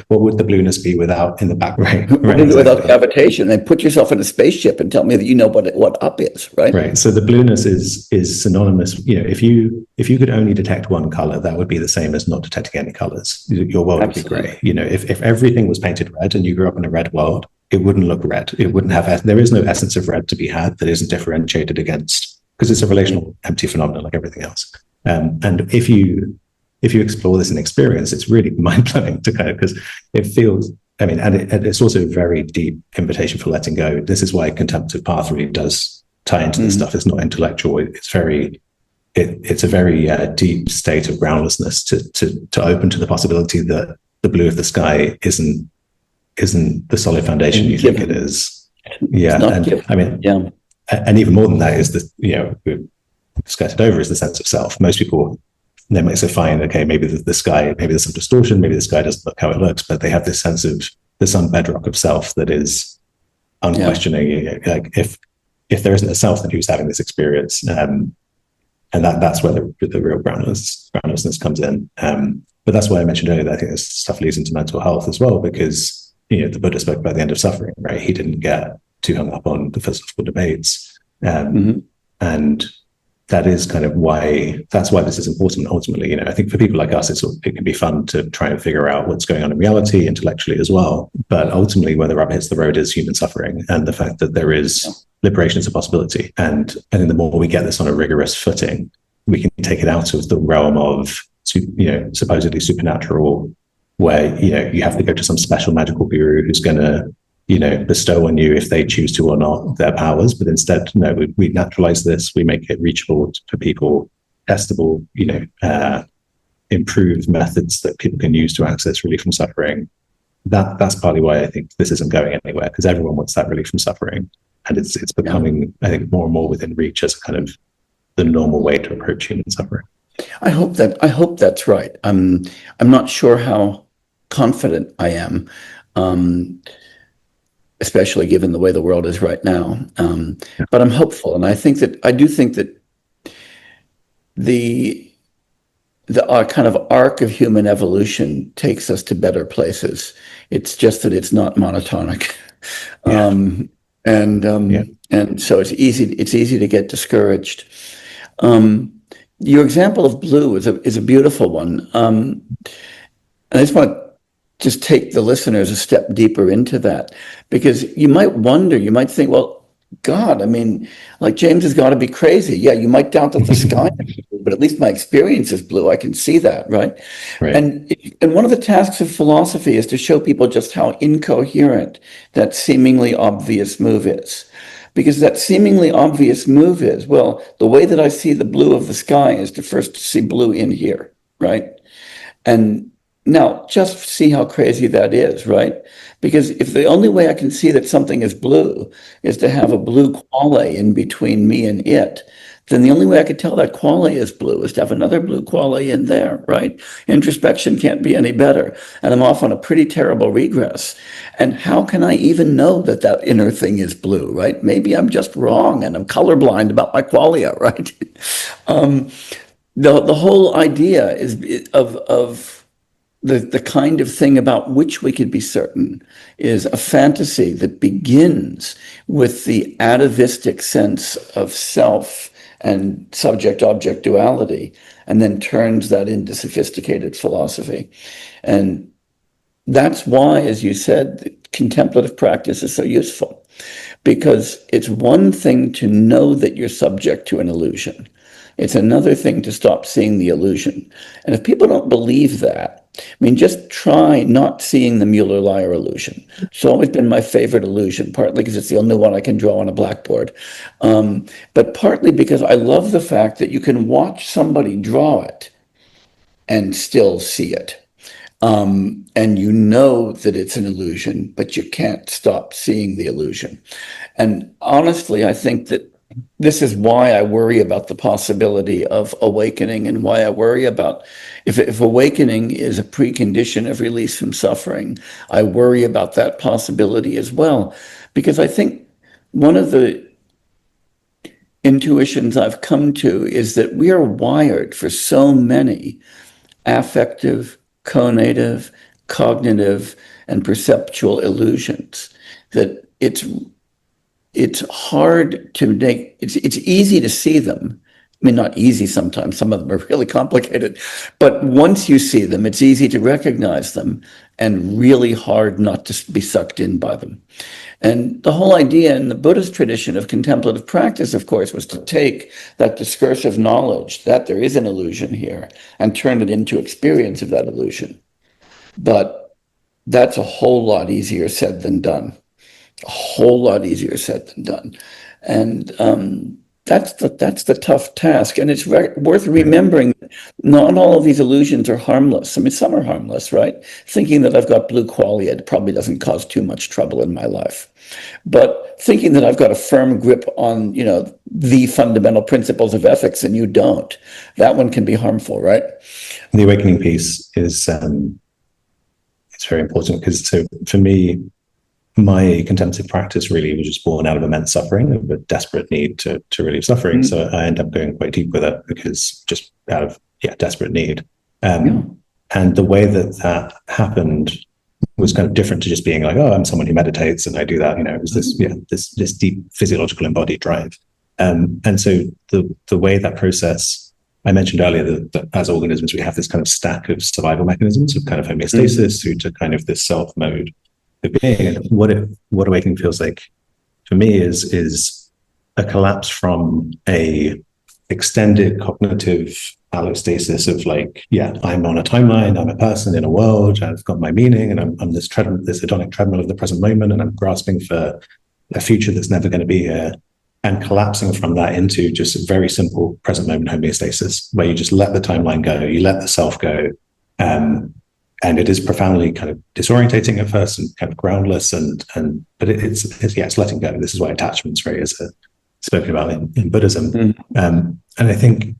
what would the blueness be without in the back brain? Right? Without gravitation, then put yourself in a spaceship and tell me that you know what up is, right? Right. So the blueness is synonymous. If you could only detect one color, that would be the same as not detecting any colors. Your world would be gray. If everything was painted red and you grew up in a red world, it wouldn't look red. It wouldn't have, there is no essence of red to be had that isn't differentiated against, because it's a relational empty phenomenon like everything else. And if you explore this in experience, it's really mind-blowing to kind of, because it feels, and it's also a very deep invitation for letting go. This is why contemplative path really does tie into this stuff. It's not intellectual. It's a very deep state of groundlessness to open to the possibility that the blue of the sky isn't the solid foundation you think it is. Yeah. And even more than that is we've skirted over is the sense of self. Most people, they might say, fine, okay, maybe the sky, maybe there's some distortion, maybe the sky doesn't look how it looks, but they have this sense of, there's some bedrock of self that is unquestioning. Like if there isn't a self, then who's having this experience? And that's where the real groundlessness comes in. But that's why I mentioned earlier that I think this stuff leads into mental health as well, because the Buddha spoke about the end of suffering, right? He didn't get too hung up on the philosophical debates. And that is kind of that's why this is important ultimately. I think for people like us, it can be fun to try and figure out what's going on in reality intellectually as well. But ultimately, where the rubber hits the road is human suffering and the fact that there is liberation is a possibility. And I think the more we get this on a rigorous footing, we can take it out of the realm of, supposedly supernatural, where, you have to go to some special magical guru who's going to, bestow on you, if they choose to or not, their powers. But instead, no, we naturalize this, we make it reachable for people, testable, improved methods that people can use to access relief from suffering. That's partly why I think this isn't going anywhere, because everyone wants that relief from suffering. And it's becoming, I think, more and more within reach as kind of the normal way to approach human suffering. I hope that's right. I'm not sure how confident I am, especially given the way the world is right now. But I'm hopeful, and I do think that the kind of arc of human evolution takes us to better places. It's just that it's not monotonic, and so it's easy to get discouraged. Your example of blue is a beautiful one. And I just want to take the listeners a step deeper into that, because you might think, well, God, I mean, like, James has got to be crazy. Yeah, you might doubt that the sky is blue, but at least my experience is blue. I can see that, right? And one of the tasks of philosophy is to show people just how incoherent that seemingly obvious move is. Because that seemingly obvious move is, well, the way that I see the blue of the sky is to first see blue in here, right? And now just see how crazy that is, right? Because if the only way I can see that something is blue is to have a blue qualia in between me and it, then the only way I could tell that qualia is blue is to have another blue qualia in there, right? Introspection can't be any better. And I'm off on a pretty terrible regress. And how can I even know that that inner thing is blue, right? Maybe I'm just wrong and I'm colorblind about my qualia, right? The whole idea is of the kind of thing about which we could be certain is a fantasy that begins with the atavistic sense of self and subject-object duality, and then turns that into sophisticated philosophy. And that's why, as you said, contemplative practice is so useful, because it's one thing to know that you're subject to an illusion. It's another thing to stop seeing the illusion. And if people don't believe that, I mean, just try not seeing the Mueller-Lyer illusion. It's always been my favorite illusion, partly because it's the only one I can draw on a blackboard, but partly because I love the fact that you can watch somebody draw it and still see it. And you know that it's an illusion, but you can't stop seeing the illusion. And honestly, I think that this is why I worry about the possibility of awakening, and why I worry about if awakening is a precondition of release from suffering, I worry about that possibility as well. Because I think one of the intuitions I've come to is that we are wired for so many affective, conative, cognitive, and perceptual illusions that it's hard to make, it's easy to see them. I mean, not easy sometimes, some of them are really complicated, but once you see them, it's easy to recognize them and really hard not to be sucked in by them. And the whole idea in the Buddhist tradition of contemplative practice, of course, was to take that discursive knowledge that there is an illusion here and turn it into experience of that illusion. But that's a whole lot easier said than done. A whole lot easier said than done. And that's the tough task. And it's worth remembering that not all of these illusions are harmless. I mean, some are harmless, right? Thinking that I've got blue qualia probably doesn't cause too much trouble in my life. But thinking that I've got a firm grip on, the fundamental principles of ethics and you don't, that one can be harmful, right? The awakening piece is it's very important, because for me, my contemplative practice really was just born out of immense suffering, of a desperate need to relieve suffering. So I end up going quite deep with it, because just out of desperate need. And the way that happened was kind of different to just being like, oh, I'm someone who meditates and I do that. It was this deep physiological embodied drive. And so the way that process, I mentioned earlier that as organisms, we have this kind of stack of survival mechanisms of kind of homeostasis through to kind of this self mode of being. And what awakening feels like for me is a collapse from a extended cognitive allostasis of like, I'm on a timeline, I'm a person in a world, I've got my meaning, and I'm this hedonic treadmill of the present moment, and I'm grasping for a future that's never going to be here, and collapsing from that into just a very simple present moment homeostasis, where you just let the timeline go, you let the self go, and it is profoundly kind of disorientating at first and kind of groundless, but it's letting go. This is why attachments, right, is spoken about in Buddhism, and I think.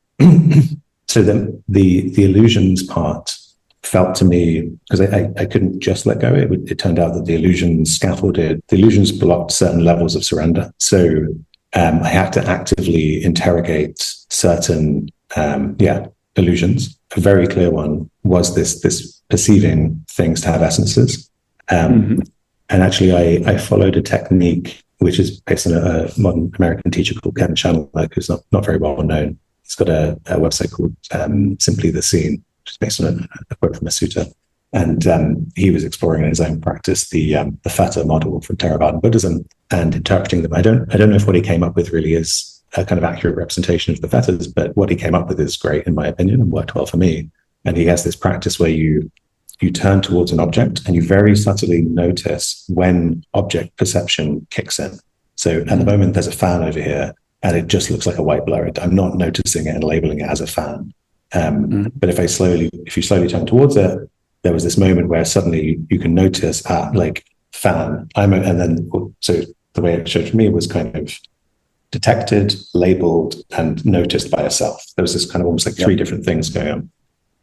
So then the illusions part felt to me, because I couldn't just let go. It turned out that the illusions blocked certain levels of surrender. So I had to actively interrogate certain illusions. A very clear one was this perceiving things to have essences. And actually I followed a technique which is based on a modern American teacher called Ken Shanlek, who's not very well known. He's got a website called Simply the Scene, which is based on a quote from a sutta. And he was exploring in his own practice the Theta model from Theravada Buddhism and interpreting them. I don't know if what he came up with really is a kind of accurate representation of the Thetas, but what he came up with is great in my opinion and worked well for me. And he has this practice where you turn towards an object and you very subtly notice when object perception kicks in. So at the moment, there's a fan over here, and it just looks like a white blur. I'm not noticing it and labeling it as a fan. But if you slowly turn towards it, there was this moment where suddenly you can notice, like fan. So the way it showed for me was kind of detected, labeled, and noticed by a self. There was this kind of almost like three different things going on.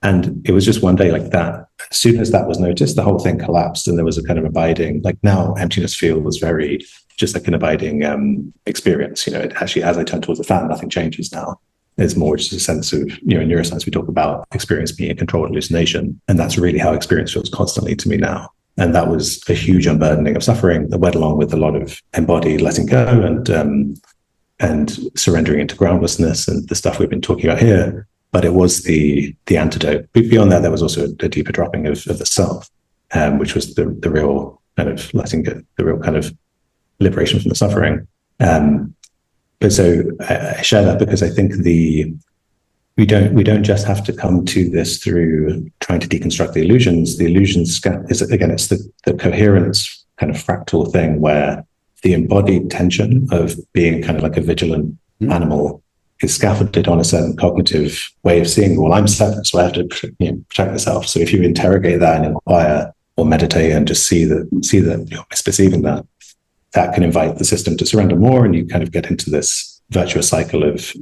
And it was just one day like that. As soon as that was noticed, the whole thing collapsed, and there was a kind of abiding, like now emptiness feels very just like an abiding experience. It actually, as I turn towards the fan, nothing changes now. It's more just a sense of, in neuroscience, we talk about experience being a controlled hallucination. And that's really how experience feels constantly to me now. And that was a huge unburdening of suffering that went along with a lot of embodied letting go and surrendering into groundlessness and the stuff we've been talking about here. But it was the antidote. Beyond that, there was also a deeper dropping of the self, which was the real kind of letting go, the real kind of liberation from the suffering. But so I share that because I think we don't just have to come to this through trying to deconstruct the illusions. The illusions is, again, it's the coherence kind of fractal thing where the embodied tension of being kind of like a vigilant animal is scaffolded on a certain cognitive way of seeing, well, I'm separate, so I have to protect myself. So if you interrogate that and inquire or meditate and just see that you're misperceiving that can invite the system to surrender more, and you kind of get into this virtuous cycle of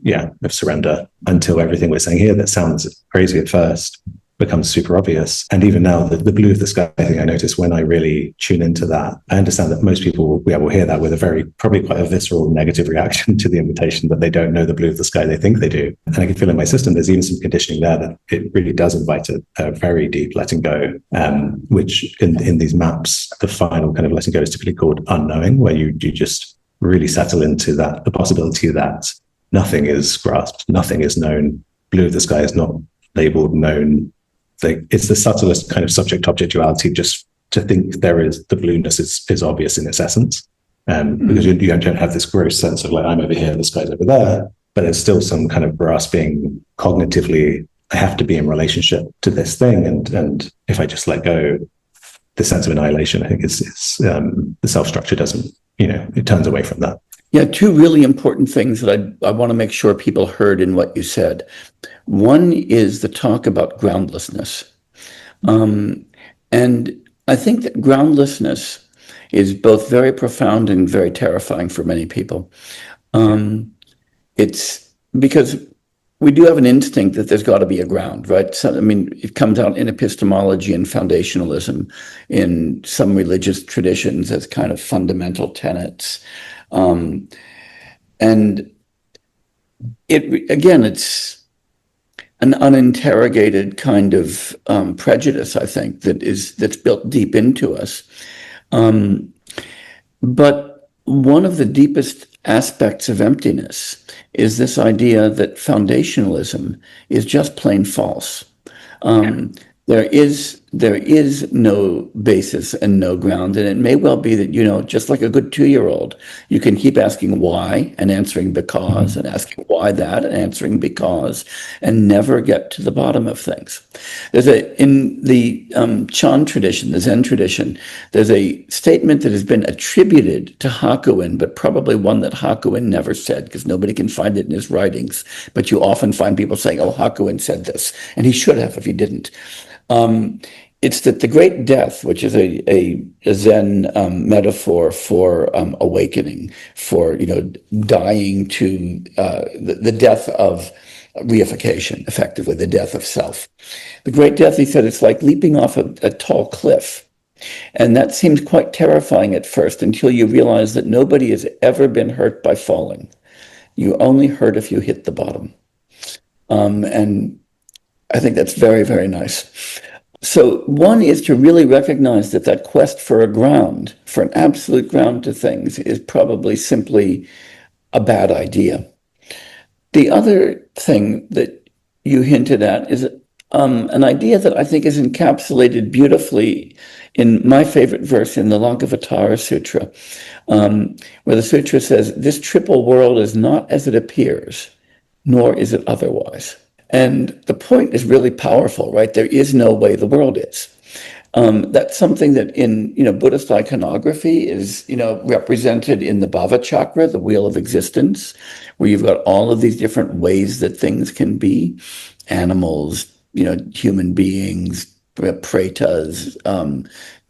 surrender until everything we're saying here that sounds crazy at first becomes super obvious. And even now, the blue of the sky thing, I notice when I really tune into that, I understand that most people will hear that with probably quite a visceral negative reaction to the invitation, that they don't know the blue of the sky they think they do. And I can feel in my system, there's even some conditioning there that it really does invite a very deep letting go, which in these maps, the final kind of letting go is typically called unknowing, where you just really settle into that, the possibility that nothing is grasped, nothing is known, blue of the sky is not labeled, known. It's the subtlest kind of subject-object duality, just to think the blueness is obvious in its essence, because you don't have this gross sense of like, I'm over here, the sky's over there, but there's still some kind of grasping cognitively, I have to be in relationship to this thing, and if I just let go, the sense of annihilation, I think it's the self-structure doesn't, it turns away from that. Yeah, two really important things that I want to make sure people heard in what you said. One is the talk about groundlessness. And I think that groundlessness is both very profound and very terrifying for many people. It's because we do have an instinct that there's got to be a ground, right? So, it comes out in epistemology and foundationalism in some religious traditions as kind of fundamental tenets. And it's an uninterrogated kind of prejudice, I think, that's built deep into us. But one of the deepest aspects of emptiness is this idea that foundationalism is just plain false. There is no basis and no ground, and it may well be that, just like a good 2-year-old, you can keep asking why and answering because, and asking why that and answering because, and never get to the bottom of things. In the Chan tradition, the Zen tradition, there's a statement that has been attributed to Hakuin, but probably one that Hakuin never said, because nobody can find it in his writings. But you often find people saying, "Oh, Hakuin said this," and he should have if he didn't. It's that the great death, which is a Zen metaphor for awakening, for dying to the death of reification, effectively the death of self. The great death, he said, it's like leaping off a tall cliff. And that seems quite terrifying at first, until you realize that nobody has ever been hurt by falling. You only hurt if you hit the bottom. And I think that's very, very nice. So one is to really recognize that quest for a ground, for an absolute ground to things, is probably simply a bad idea. The other thing that you hinted at is an idea that I think is encapsulated beautifully in my favorite verse in the Lankavatara Sutra, where the sutra says, "This triple world is not as it appears, nor is it otherwise." And the point is really powerful, right? There is no way the world is. That's something that in Buddhist iconography is represented in the Bhava Chakra, the wheel of existence, where you've got all of these different ways that things can be: animals, human beings, pretas,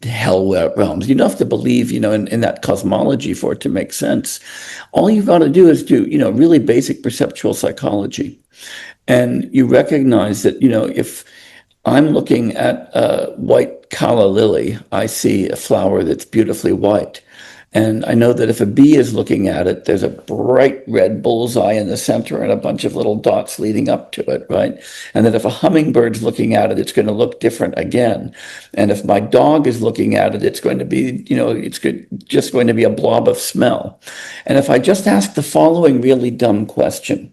hell realms. You don't have to believe in that cosmology for it to make sense. All you've got to do is do really basic perceptual psychology. And you recognize that, if I'm looking at a white calla lily, I see a flower that's beautifully white. And I know that if a bee is looking at it, there's a bright red bullseye in the center and a bunch of little dots leading up to it, right? And that if a hummingbird's looking at it, it's going to look different again. And if my dog is looking at it, it's going to be, just going to be a blob of smell. And if I just ask the following really dumb question: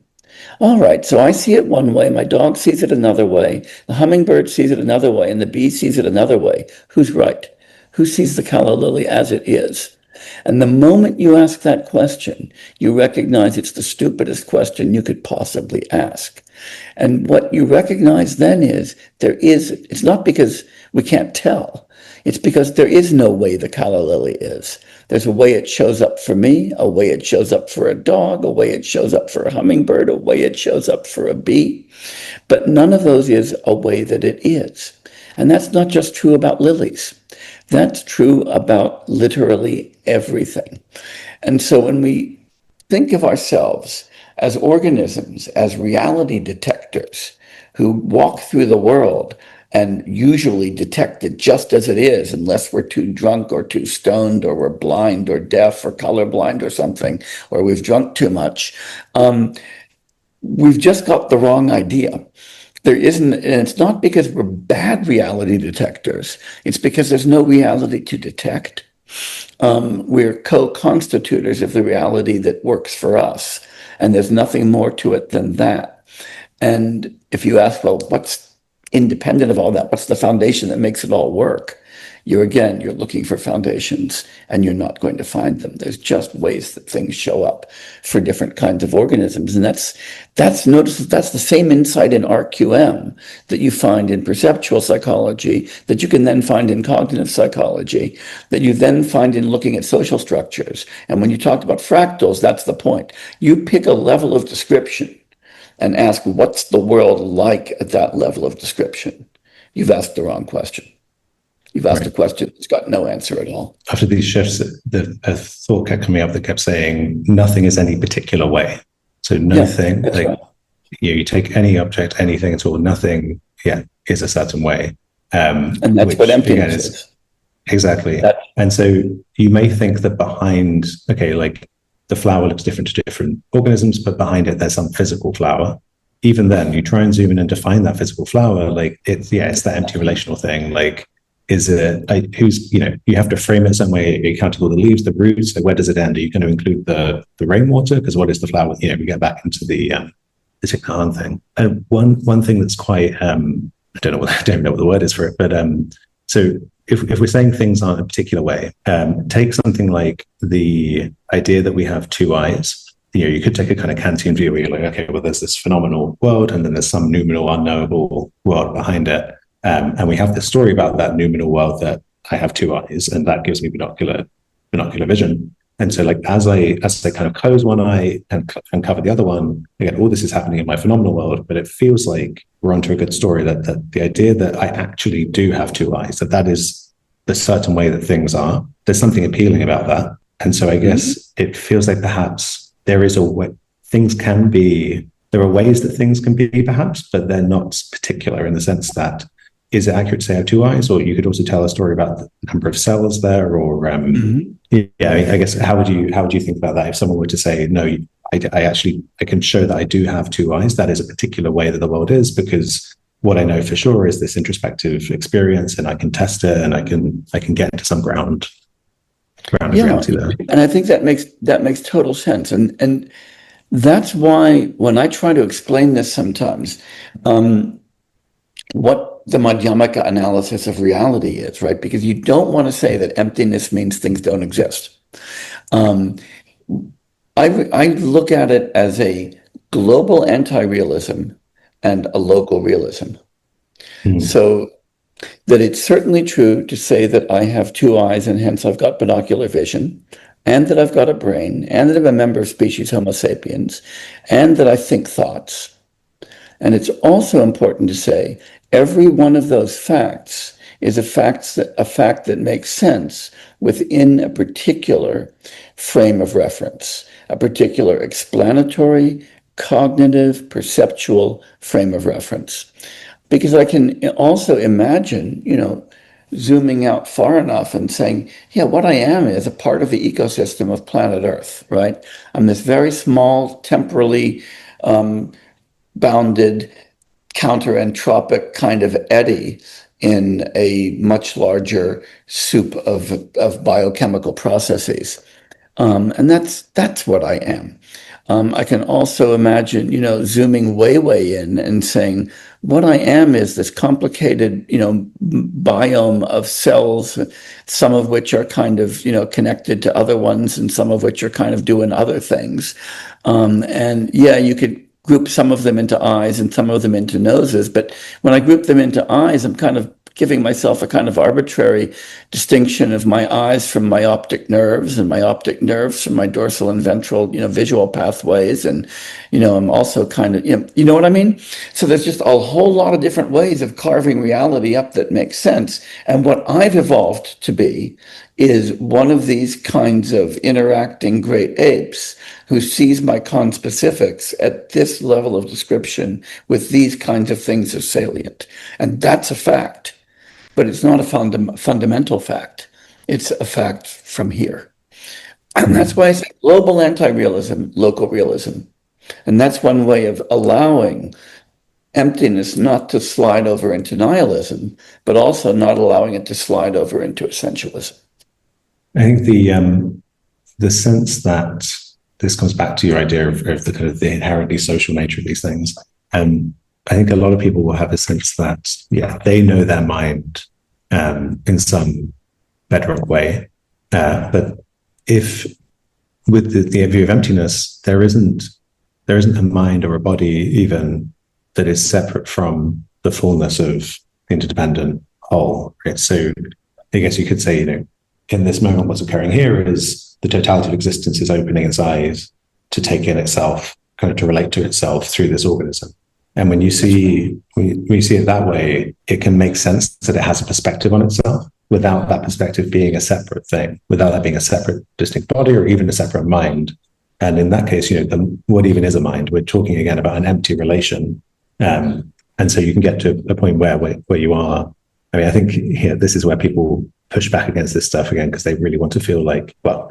all right, so I see it one way, my dog sees it another way, the hummingbird sees it another way, and the bee sees it another way. Who's right? Who sees the calla lily as it is? And the moment you ask that question, you recognize it's the stupidest question you could possibly ask. And what you recognize then is it's not because we can't tell, it's because there is no way the calla lily is. There's a way it shows up for me, a way it shows up for a dog, a way it shows up for a hummingbird, a way it shows up for a bee. But none of those is a way that it is. And that's not just true about lilies. That's true about literally everything. And so when we think of ourselves as organisms, as reality detectors who walk through the world and usually detect it just as it is, unless we're too drunk or too stoned, or we're blind or deaf or colorblind or something, or we've drunk too much, we've just got the wrong idea. There isn't, and it's not because we're bad reality detectors, it's because there's no reality to detect. We're co-constitutors of the reality that works for us, and there's nothing more to it than that. And if you ask, well, what's independent of all that? What's the foundation that makes it all work? You're looking for foundations, and you're not going to find them. There's just ways that things show up for different kinds of organisms. And that's the same insight in RQM that you find in perceptual psychology, that you can then find in cognitive psychology, that you then find in looking at social structures. And when you talked about fractals, that's the point. You pick a level of description and ask, what's the world like at that level of description? You've asked the wrong question. You've asked a question that's got no answer at all. After these shifts, a thought kept coming up that kept saying, nothing is any particular way. So nothing, right. You take any object, anything at all, nothing, is a certain way. And that's what emptiness is. Exactly. And so you may think that behind, the flower looks different to different organisms, but behind it, there's some physical flower. even then, you try and zoom in and define that physical flower, like it's that empty relational thing. Like, is it who's, you have to frame it some way. Are you counting all the leaves, the roots? Like, where does it end? Are you going to include the rainwater? Because what is the flower? We get back into the Tikhan thing. And one thing that's quite I don't know what the word is for it, but so if we're saying things aren't a particular way, take something like the idea that we have two eyes. You could take a kind of Kantian view where you're like, okay, well, there's this phenomenal world, and then there's some noumenal, unknowable world behind it. And we have this story about that noumenal world that I have two eyes, and that gives me binocular vision. And so, like, as I kind of close one eye and cover the other one, again, all this is happening in my phenomenal world, but it feels like we're onto a good story, that the idea that I actually do have two eyes, that is the certain way that things are. There's something appealing about that. And so I guess it feels like perhaps there is a way there are ways that things can be, perhaps, but they're not particular in the sense that, is it accurate to say I have two eyes? Or you could also tell a story about the number of cells there, or I guess how would you think about that if someone were to say, no, I can show that I do have two eyes. That is a particular way that the world is, because what I know for sure is this introspective experience, and I can test it, and I can get to some ground of reality there. And I think that makes total sense. And that's why when I try to explain this sometimes, what the Madhyamaka analysis of reality is, right? Because you don't want to say that emptiness means things don't exist. I look at it as a global anti-realism and a local realism. So that it's certainly true to say that I have two eyes, and hence I've got binocular vision, and that I've got a brain, and that I'm a member of species Homo sapiens, and that I think thoughts. And it's also important to say every one of those facts is a fact that makes sense within a particular frame of reference, a particular explanatory, cognitive, perceptual frame of reference. Because I can also imagine, zooming out far enough and saying, yeah, what I am is a part of the ecosystem of planet Earth, right? I'm this very small, temporally bounded, counter-entropic kind of eddy in a much larger soup of biochemical processes. And that's what I am. I can also imagine, zooming way in and saying, what I am is this complicated, biome of cells, some of which are kind of, connected to other ones, and some of which are kind of doing other things. And yeah, you could group some of them into eyes and some of them into noses. But when I group them into eyes, I'm kind of giving myself a kind of arbitrary distinction of my eyes from my optic nerves, and my optic nerves from my dorsal and ventral, visual pathways. And, I'm also kind of, you know what I mean? So there's just a whole lot of different ways of carving reality up that makes sense. And what I've evolved to be is one of these kinds of interacting great apes who sees my conspecifics at this level of description with these kinds of things as salient. And that's a fact. But it's not a fundamental fact. It's a fact from here. And that's why I say global anti-realism, local realism. And that's one way of allowing emptiness not to slide over into nihilism, but also not allowing it to slide over into essentialism. I think the sense that this comes back to your idea of the kind of the inherently social nature of these things. I think a lot of people will have a sense that, they know their mind in some bedrock way. But if with the view of emptiness, there isn't a mind or a body even that is separate from the fullness of the interdependent whole. Right? So I guess you could say, in this moment, what's occurring here is the totality of existence is opening its eyes to take in itself, kind of to relate to itself through this organism. And when you see it that way, it can make sense that it has a perspective on itself without that perspective being a separate thing, without that being a separate distinct body or even a separate mind. And in that case, what even is a mind? We're talking again about an empty relation. And so you can get to a point where you are. I mean, I think this is where people push back against this stuff again, because they really want to feel like, well,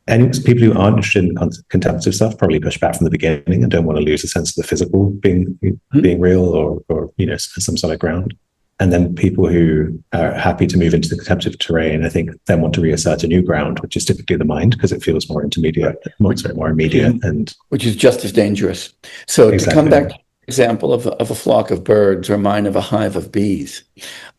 and people who aren't interested in contemplative stuff probably push back from the beginning and don't want to lose a sense of the physical being real or some solid ground. And then people who are happy to move into the contemplative terrain, I think, then want to reassert a new ground, which is typically the mind, because it feels more intermediate, more immediate, and which is just as dangerous. So exactly. To come back to the example of a flock of birds or mine of a hive of bees,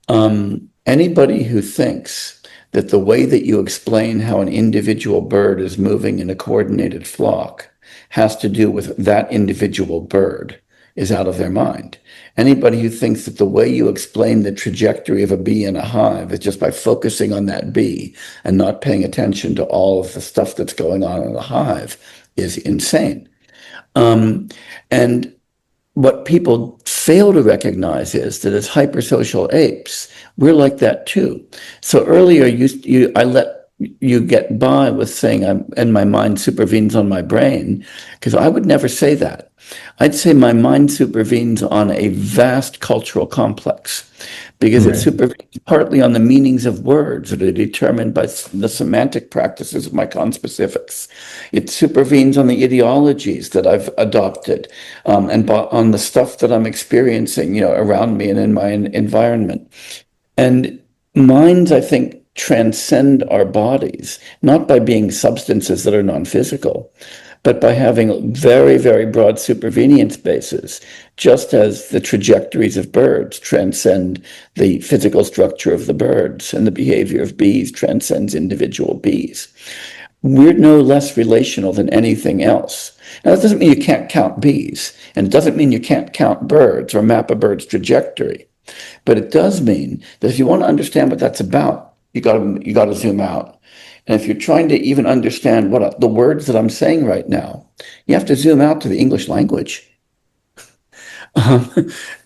anybody who thinks that the way that you explain how an individual bird is moving in a coordinated flock has to do with that individual bird is out of their mind. Anybody who thinks that the way you explain the trajectory of a bee in a hive is just by focusing on that bee and not paying attention to all of the stuff that's going on in the hive is insane. And what people fail to recognize is that as hypersocial apes, we're like that too. So earlier, I let you get by with saying and my mind supervenes on my brain, because I would never say that. I'd say my mind supervenes on a vast cultural complex, because it supervenes partly on the meanings of words that are determined by the semantic practices of my conspecifics. It supervenes on the ideologies that I've adopted, and on the stuff that I'm experiencing, around me and in my environment. And minds, I think, transcend our bodies, not by being substances that are non-physical, but by having very, very broad supervenience bases, just as the trajectories of birds transcend the physical structure of the birds and the behavior of bees transcends individual bees. We're no less relational than anything else. Now, that doesn't mean you can't count bees, and it doesn't mean you can't count birds or map a bird's trajectory, but it does mean that if you want to understand what that's about, you got to zoom out. And if you're trying to even understand what the words that I'm saying right now, you have to zoom out to the English language.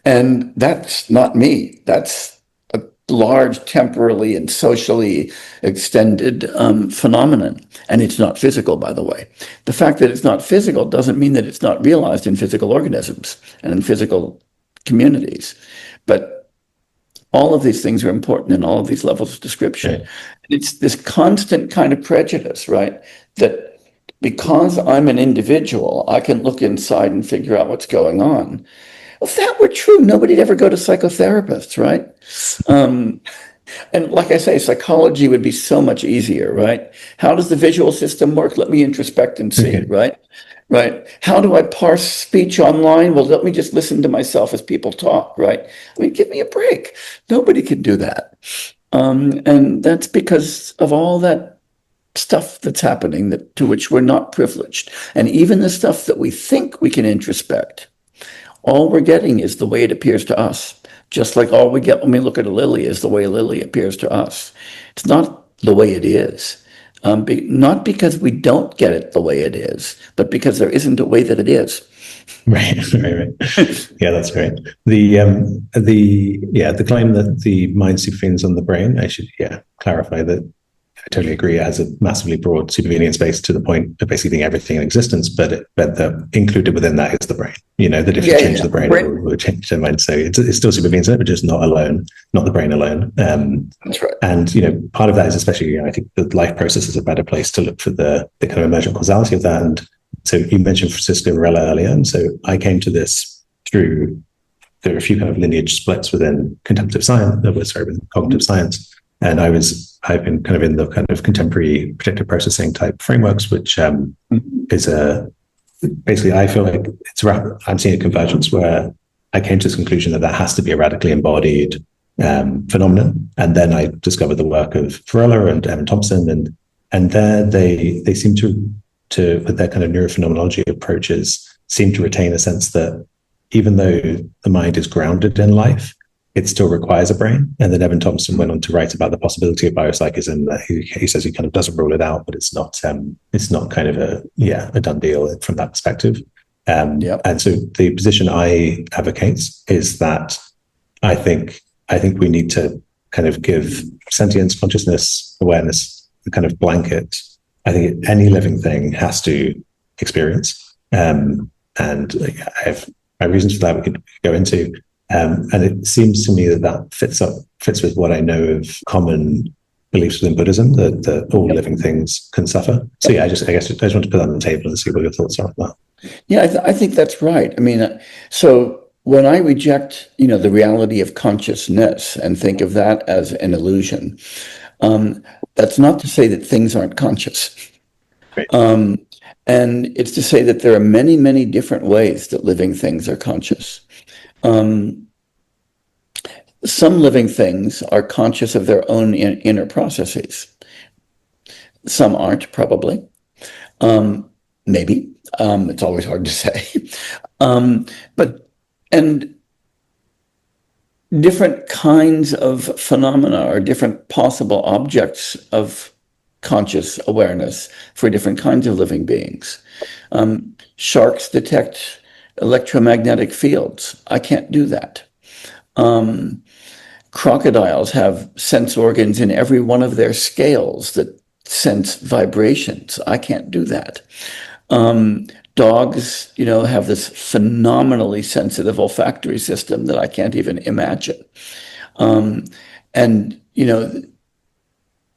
And that's not me. That's a large temporally and socially extended phenomenon. And it's not physical, by the way. The fact that it's not physical doesn't mean that it's not realized in physical organisms and in physical communities. But all of these things are important in all of these levels of description. Right. It's this constant kind of prejudice, right? That because I'm an individual, I can look inside and figure out what's going on. If that were true, nobody'd ever go to psychotherapists, right? And like I say, psychology would be so much easier, right? How does the visual system work? Let me introspect and see, right? Right. How do I parse speech online? Well, let me just listen to myself as people talk, right? I mean, give me a break. Nobody can do that. And that's because of all that stuff that's happening to which we're not privileged. And even the stuff that we think we can introspect, all we're getting is the way it appears to us. Just like all we get when we look at a lily is the way a lily appears to us. It's not the way it is. Not because we don't get it the way it is, but because there isn't a way that it is. Right. Yeah, that's great. The claim that the mind supervenes on the brain, I should clarify that I totally agree. It has a massively broad supervening space to the point of basically being everything in existence, but the included within that is the brain. That if you change the brain, it will change the mind. So it still supervenes it, but just not the brain alone. That's right. And part of that is especially, I think the life process is a better place to look for the kind of emergent causality of that. And so you mentioned Francisco Varela earlier, and so I came to this through there are a few kind of lineage splits within contemplative science, with cognitive science. And I've been kind of in the kind of contemporary predictive processing type frameworks, which is basically, I feel like I'm seeing a convergence where I came to this conclusion that has to be a radically embodied phenomenon. And then I discovered the work of Varela and Evan Thompson, and there they seem to with their kind of neurophenomenology approaches, seem to retain a sense that even though the mind is grounded in life, it still requires a brain. And then Evan Thompson went on to write about the possibility of biopsychism. That he says he kind of doesn't rule it out, but it's not kind of a done deal from that perspective. And so the position I advocate is that I think we need to kind of give sentience, consciousness, awareness, the kind of blanket. I think any living thing has to experience. And I have my reasons for that we could go into. And it seems to me that fits with what I know of common beliefs within Buddhism that all Yep. living things can suffer. So yeah, I guess I just want to put that on the table and see what your thoughts are on that. Yeah, I think that's right. I mean, so when I reject, the reality of consciousness and think of that as an illusion, that's not to say that things aren't conscious. Great. And it's to say that there are many, many different ways that living things are conscious. Some living things are conscious of their own inner processes. Some aren't, probably. Maybe. It's always hard to say. And different kinds of phenomena or different possible objects of conscious awareness for different kinds of living beings. Sharks detect electromagnetic fields. I can't do that. Crocodiles have sense organs in every one of their scales that sense vibrations. I can't do that. Dogs, have this phenomenally sensitive olfactory system that I can't even imagine. And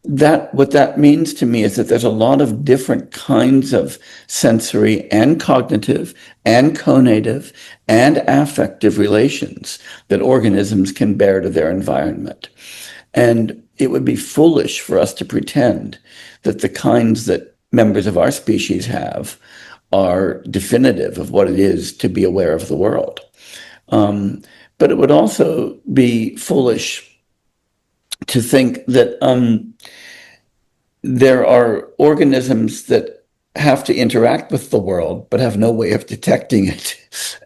that what that means to me is that there's a lot of different kinds of sensory and cognitive and conative and affective relations that organisms can bear to their environment. And it would be foolish for us to pretend that the kinds that members of our species have are definitive of what it is to be aware of the world. But it would also be foolish to think that there are organisms that have to interact with the world but have no way of detecting it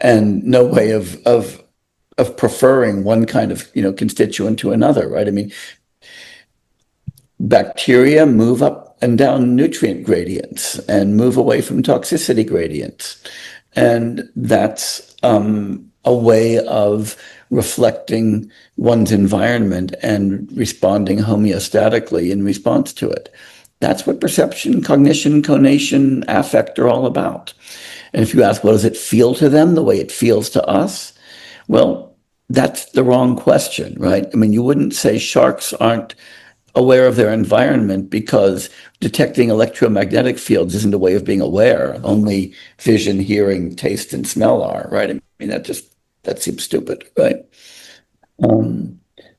and no way of preferring one kind of constituent to another, right? I mean, bacteria move up and down nutrient gradients and move away from toxicity gradients, and that's a way of reflecting one's environment and responding homeostatically in response to it. That's what perception, cognition, conation, affect are all about. And if you ask, what does it feel to them the way it feels to us? Well, that's the wrong question, right? I mean, you wouldn't say sharks aren't aware of their environment because detecting electromagnetic fields isn't a way of being aware. Only vision, hearing, taste, and smell are, right? I mean, that seems stupid, right?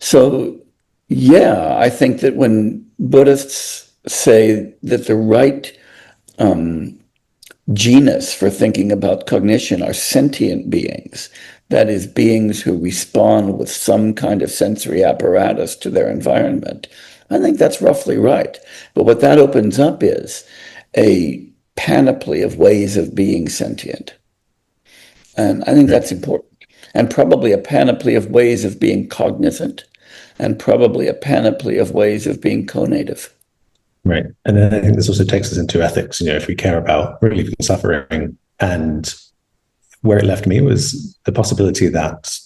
So, yeah, I think that when Buddhists say that the right genus for thinking about cognition are sentient beings, that is, beings who respond with some kind of sensory apparatus to their environment, I think that's roughly right. But what that opens up is a panoply of ways of being sentient. And I think that's important. And probably a panoply of ways of being cognizant, and probably a panoply of ways of being conative. Right. And then I think this also takes us into ethics. If we care about relieving suffering, and where it left me was the possibility that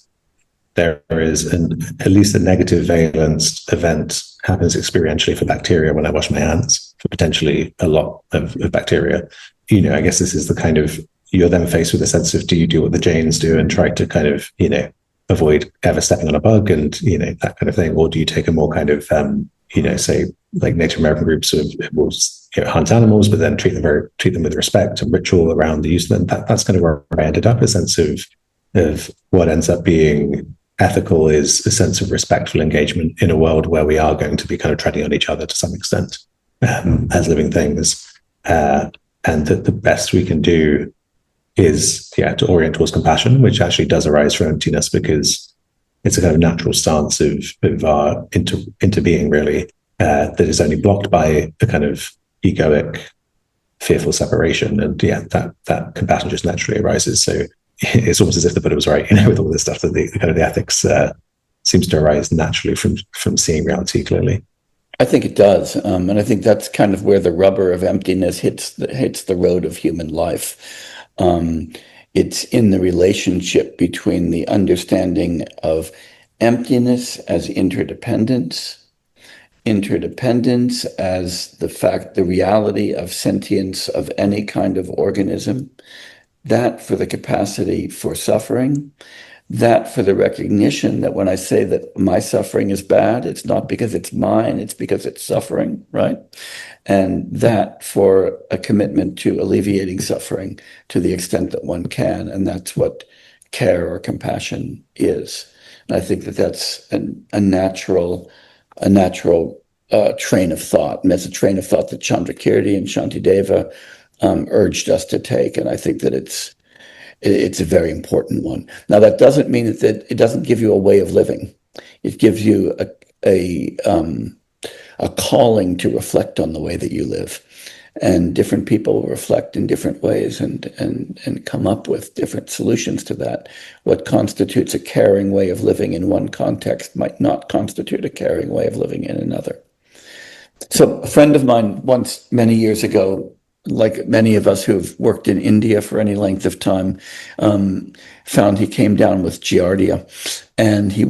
there is at least a negative valence event happens experientially for bacteria when I wash my hands, for potentially a lot of bacteria. I guess this is the kind of, you're then faced with a sense of, do you do what the Jains do and try to kind of, avoid ever stepping on a bug and, that kind of thing? Or do you take a more kind of, say like Native American groups will hunt animals, but then treat them with respect and ritual around the use of them? That's kind of where I ended up, a sense of what ends up being ethical is a sense of respectful engagement in a world where we are going to be kind of treading on each other to some extent as living things. And that the best we can do is, to orient towards compassion, which actually does arise from emptiness, because it's a kind of natural stance of our interbeing, really, that is only blocked by a kind of egoic, fearful separation. And that compassion just naturally arises. So it's almost as if the Buddha was right, with all this stuff, that the kind of the ethics seems to arise naturally from seeing reality clearly. I think it does, and I think that's kind of where the rubber of emptiness hits the road of human life. It's in the relationship between the understanding of emptiness as interdependence as the reality of sentience of any kind of organism, that for the capacity for suffering, that for the recognition that when I say that my suffering is bad, it's not because it's mine, it's because it's suffering, right? And that for a commitment to alleviating suffering to the extent that one can. And that's what care or compassion is. And I think that that's a natural train of thought. And that's a train of thought that Chandrakirti and Shantideva urged us to take. And I think that it's a very important one. Now, that doesn't mean that it doesn't give you a way of living. It gives you a calling to reflect on the way that you live. And different people reflect in different ways and come up with different solutions to that. What constitutes a caring way of living in one context might not constitute a caring way of living in another. So a friend of mine once, many years ago, like many of us who've worked in India for any length of time, found he came down with Giardia, and he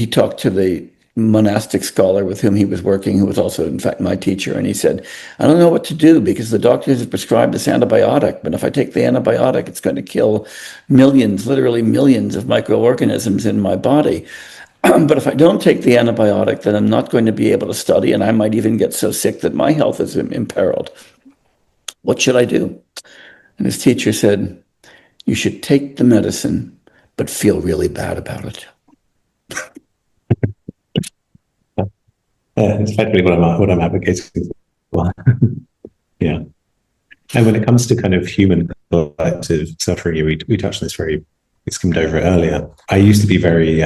talked to the monastic scholar with whom he was working, who was also, in fact, my teacher, and he said, I don't know what to do because the doctors have prescribed this antibiotic, but if I take the antibiotic, it's going to kill millions, literally millions of microorganisms in my body. But if I don't take the antibiotic, then I'm not going to be able to study, and I might even get so sick that my health is imperiled. What should I do? And his teacher said, you should take the medicine, but feel really bad about it. It's effectively what I'm advocating for. Yeah. And when it comes to kind of human collective suffering, we touched on this we skimmed over it earlier. I used to be very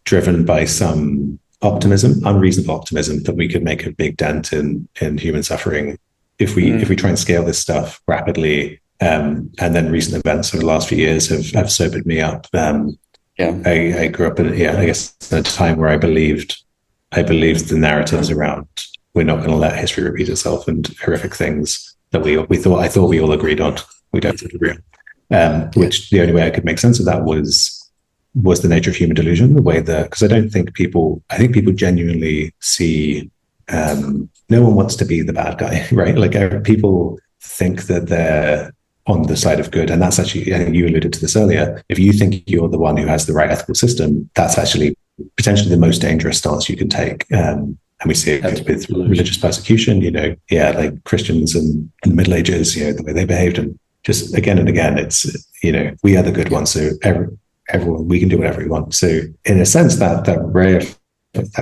driven by some optimism, unreasonable optimism, that we could make a big dent in human suffering if we try and scale this stuff rapidly. And then recent events over the last few years have sobered me up. I grew up in, I guess, at a time where I believed the narratives around we're not going to let history repeat itself and horrific things that I thought we all agreed on. We don't agree on. Which the only way I could make sense of that was the nature of human delusion, the way that, because I think people genuinely see, no one wants to be the bad guy, right? Like people think that they're on the side of good. And that's actually, I think you alluded to this earlier, if you think you're the one who has the right ethical system, that's actually potentially the most dangerous stance you can take. And we see it with religious persecution, like Christians in the Middle Ages, the way they behaved, and just again and again, it's, we are the good ones. So everyone, we can do whatever we want. So in a sense, that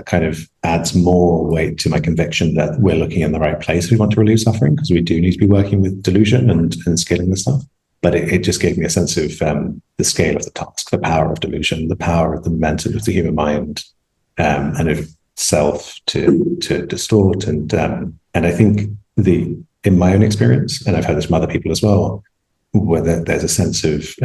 kind of adds more weight to my conviction that we're looking in the right place if we want to relieve suffering, because we do need to be working with delusion and scaling this stuff. But it just gave me a sense of the scale of the task, the power of delusion, the power of the momentum of the human mind, and of self to distort. And I think in my own experience, and I've heard this from other people as well, where there's a sense of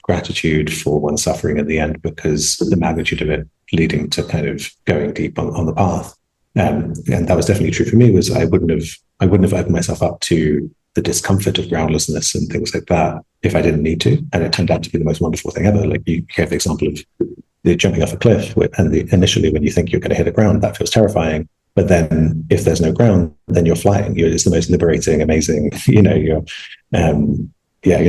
gratitude for one's suffering at the end, because the magnitude of it leading to kind of going deep on the path. And that was definitely true for me, was I wouldn't have opened myself up to the discomfort of groundlessness and things like that if I didn't need to. And it turned out to be the most wonderful thing ever. Like you gave the example of the jumping off a cliff, and initially when you think you're going to hit the ground, that feels terrifying. But then if there's no ground, then you're flying. It's the most liberating, amazing, you're no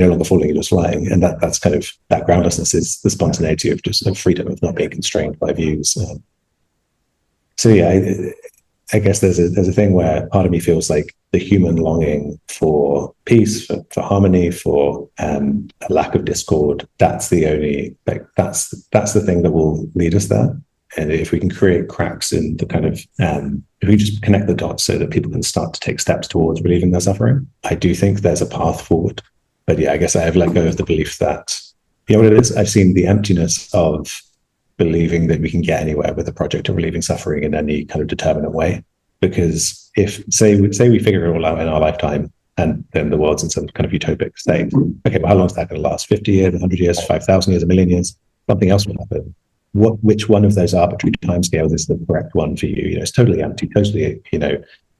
longer falling, you're just flying. And that's kind of, that groundlessness is the spontaneity of just freedom, of not being constrained by views. I guess there's a thing where part of me feels like the human longing for peace, for harmony, for a lack of discord, that's the only, that's the thing that will lead us there. And if we can create cracks in the kind of, if we just connect the dots so that people can start to take steps towards relieving their suffering, I do think there's a path forward. But I guess I have let go of the belief that, what it is? I've seen the emptiness of believing that we can get anywhere with a project of relieving suffering in any kind of determinate way. Because if, say we figure it all out in our lifetime, and then the world's in some kind of utopic state, okay, well, how long is that going to last? 50 years, 100 years, 5,000 years, a million years? Something else will happen. Which one of those arbitrary timescales is the correct one for you? It's totally empty, totally,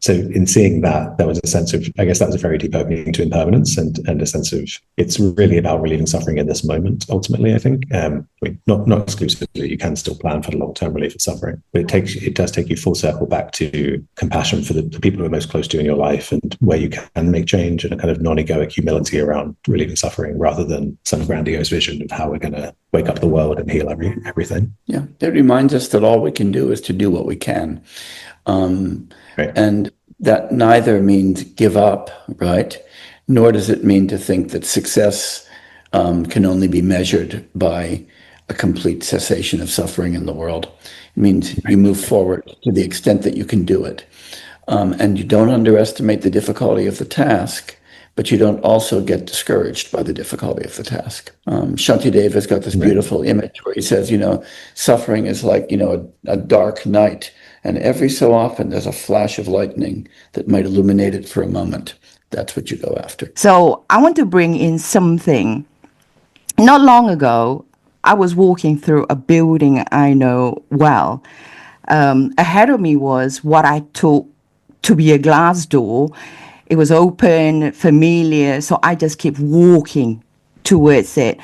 so in seeing that, there was a sense of, I guess that was a very deep opening to impermanence and a sense of it's really about relieving suffering in this moment, ultimately, I think. Not exclusively, you can still plan for the long-term relief of suffering, but it does take you full circle back to compassion for the people who are most close to you in your life and where you can make change, and a kind of non-egoic humility around relieving suffering rather than some grandiose vision of how we're going to wake up the world and heal everything. Yeah, it reminds us that all we can do is to do what we can. Right. And that neither means give up, right? Nor does it mean to think that success can only be measured by a complete cessation of suffering in the world. It means you move forward to the extent that you can do it. And you don't underestimate the difficulty of the task, but you don't also get discouraged by the difficulty of the task. Shantideva has got this beautiful image where he says, suffering is like, a dark night. And every so often there's a flash of lightning that might illuminate it for a moment. That's what you go after. So I want to bring in something. Not long ago, I was walking through a building I know well. Ahead of me was what I took to be a glass door. It was open, familiar, so I just kept walking towards it.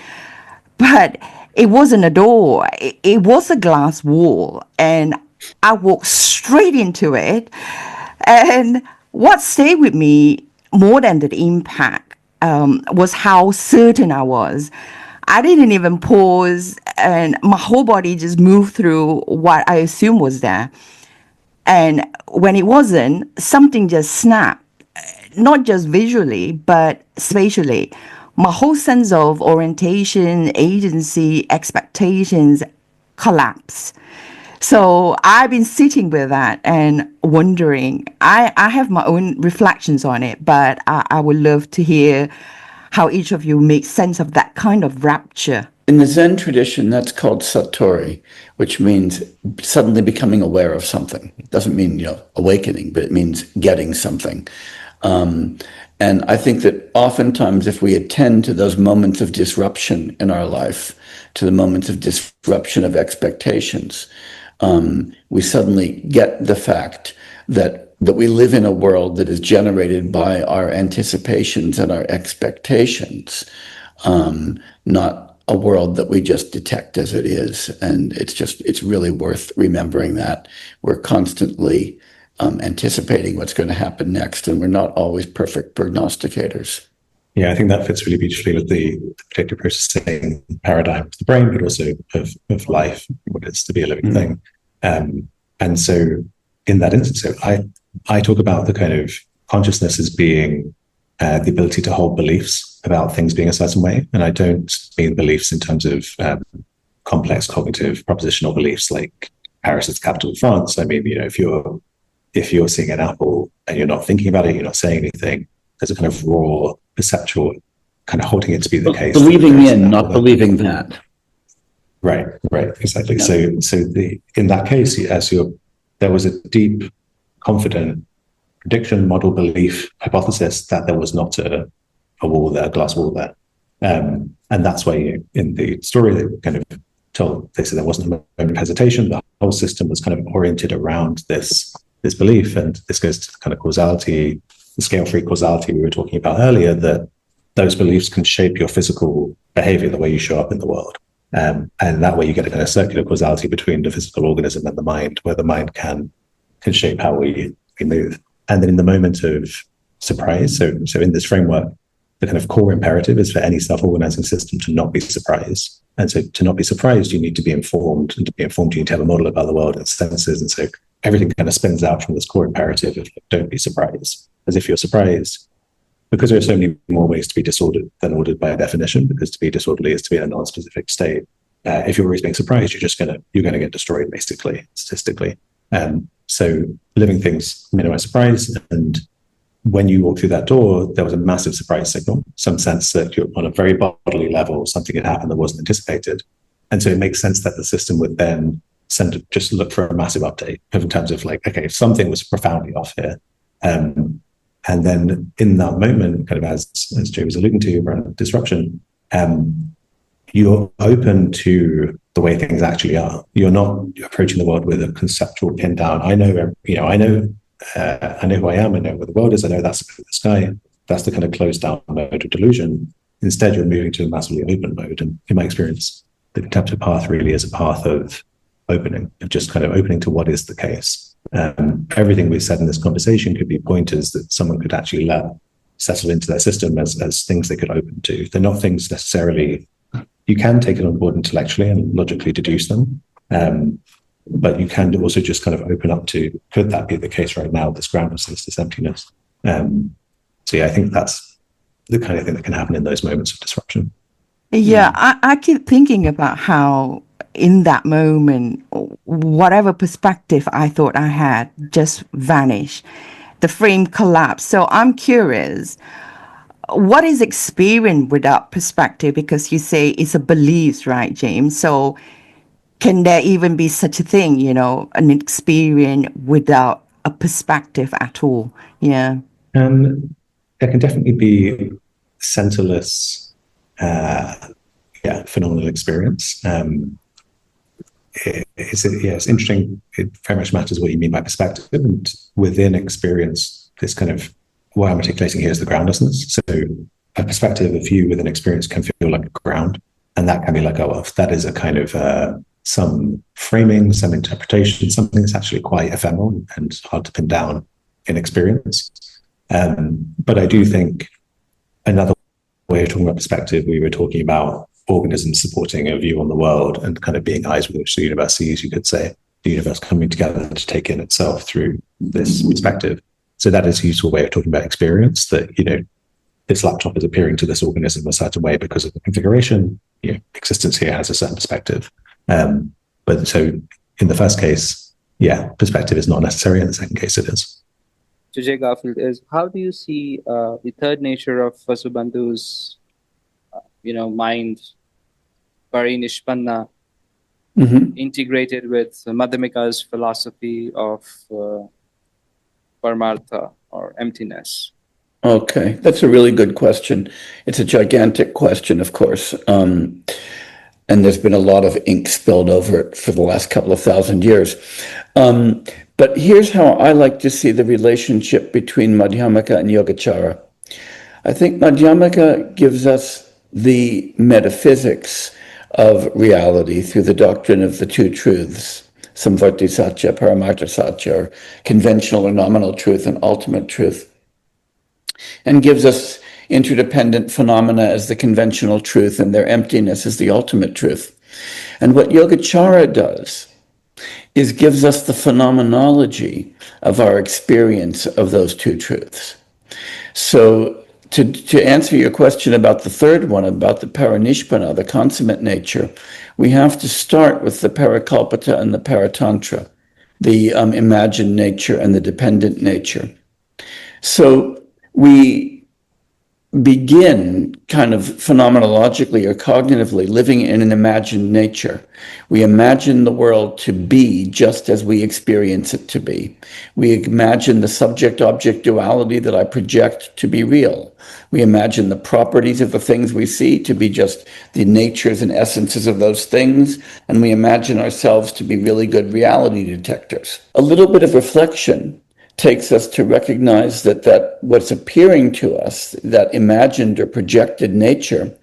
But it wasn't a door. It was a glass wall, and I walked straight into it. And what stayed with me more than the impact was how certain I was. I didn't even pause, and my whole body just moved through what I assumed was there. And when it wasn't, something just snapped, not just visually, but spatially. My whole sense of orientation, agency, expectations collapsed. So I've been sitting with that and wondering. I have my own reflections on it, but I would love to hear how each of you makes sense of that kind of rapture. In the Zen tradition, that's called satori, which means suddenly becoming aware of something. It doesn't mean, awakening, but it means getting something. And I think that oftentimes if we attend to those moments of disruption in our life, to the moments of disruption of expectations, we suddenly get the fact that we live in a world that is generated by our anticipations and our expectations, not a world that we just detect as it is. And it's really worth remembering that we're constantly anticipating what's going to happen next, and we're not always perfect prognosticators. Yeah, I think that fits really beautifully with the predictive processing paradigm of the brain, but also of life, what it's to be a living thing. And so in that instance, so I talk about the kind of consciousness as being the ability to hold beliefs about things being a certain way. And I don't mean beliefs in terms of complex cognitive propositional beliefs like Paris is the capital of France. I mean, if you're seeing an apple and you're not thinking about it, you're not saying anything, there's a kind of raw perceptual kind of holding it to be the case. Believing in, not believing that. Right, exactly. Yeah. So in that case, there was a deep, confident prediction, model, belief, hypothesis that there was not a wall there, a glass wall there. And that's why in the story they kind of told, they said there wasn't a moment of hesitation. The whole system was kind of oriented around this belief. And this goes to the kind of causality, the scale-free causality we were talking about earlier, that those beliefs can shape your physical behavior, the way you show up in the world. And that way you get a kind of circular causality between the physical organism and the mind, where the mind can shape how we move. And then in the moment of surprise, so in this framework, the kind of core imperative is for any self-organizing system to not be surprised. And so to not be surprised, you need to be informed. And to be informed, you need to have a model about the world and senses. And so everything kind of spins out from this core imperative of don't be surprised. As if you're surprised, because there are so many more ways to be disordered than ordered by definition, because to be disorderly is to be in a non-specific state. If you're always being surprised, you're going to get destroyed, basically, statistically. So living things minimize surprise. And when you walk through that door, there was a massive surprise signal, some sense that you're on a very bodily level, something had happened that wasn't anticipated. And so it makes sense that the system would then just look for a massive update in terms of like, okay, something was profoundly off here. And then in that moment, kind of as Jay was alluding to around disruption, you're open to the way things actually are. You're not approaching the world with a conceptual pin down. I know I know who I am, I know where the world is, I know that's the sky. That's the kind of closed down mode of delusion. Instead, you're moving to a massively open mode. And in my experience, the contemplative path really is a path of opening, of just kind of opening to what is the case. Everything we've said in this conversation could be pointers that someone could actually let settle into their system as things they could open to. They're not things necessarily, you can take it on board intellectually and logically deduce them. But you can also just kind of open up to, could that be the case right now, this groundlessness, this emptiness? So yeah, I think that's the kind of thing that can happen in those moments of disruption. Yeah, I keep thinking about how in that moment, whatever perspective I thought I had just vanished. The frame collapsed. So I'm curious, what is experience without perspective? Because you say it's a belief, right, James? So can there even be such a thing, an experience without a perspective at all? Yeah. There can definitely be centerless, phenomenal experience. It's interesting. It very much matters what you mean by perspective. And within experience, this kind of, what I'm articulating here is the groundlessness. So a perspective, a view within experience can feel like a ground. And that can be like, oh, well, that is a kind of some framing, some interpretation, something that's actually quite ephemeral and hard to pin down in experience. But I do think another way of talking about perspective, we were talking about organisms supporting a view on the world and kind of being eyes with which the universe sees, you could say, the universe coming together to take in itself through this perspective. So that is a useful way of talking about experience, that, this laptop is appearing to this organism a certain way because of the configuration. Existence here has a certain perspective. But so in the first case, perspective is not necessary. In the second case, it is. To J. Garfield is, how do you see the third nature of Vasubandhu's, mind, Parinishpanna, integrated with Madhyamaka's philosophy of Paramartha or emptiness? Okay, that's a really good question. It's a gigantic question, of course. And there's been a lot of ink spilled over it for the last couple of thousand years. But here's how I like to see the relationship between Madhyamaka and Yogācāra. I think Madhyamaka gives us the metaphysics of reality through the doctrine of the two truths, Samvarti Satya, Paramartha Satya, or conventional or nominal truth and ultimate truth, and gives us interdependent phenomena as the conventional truth and their emptiness as the ultimate truth. And what Yogācāra does is gives us the phenomenology of our experience of those two truths. So to answer your question about the third one, about the parinishpanna, the consummate nature, we have to start with the parakalpita and the paratantra, the imagined nature and the dependent nature. So we begin kind of phenomenologically or cognitively living in an imagined nature. We imagine the world to be just as we experience it to be. We imagine the subject-object duality that I project to be real. We imagine the properties of the things we see to be just the natures and essences of those things, and we imagine ourselves to be really good reality detectors. A little bit of reflection takes us to recognize that what's appearing to us, that imagined or projected nature,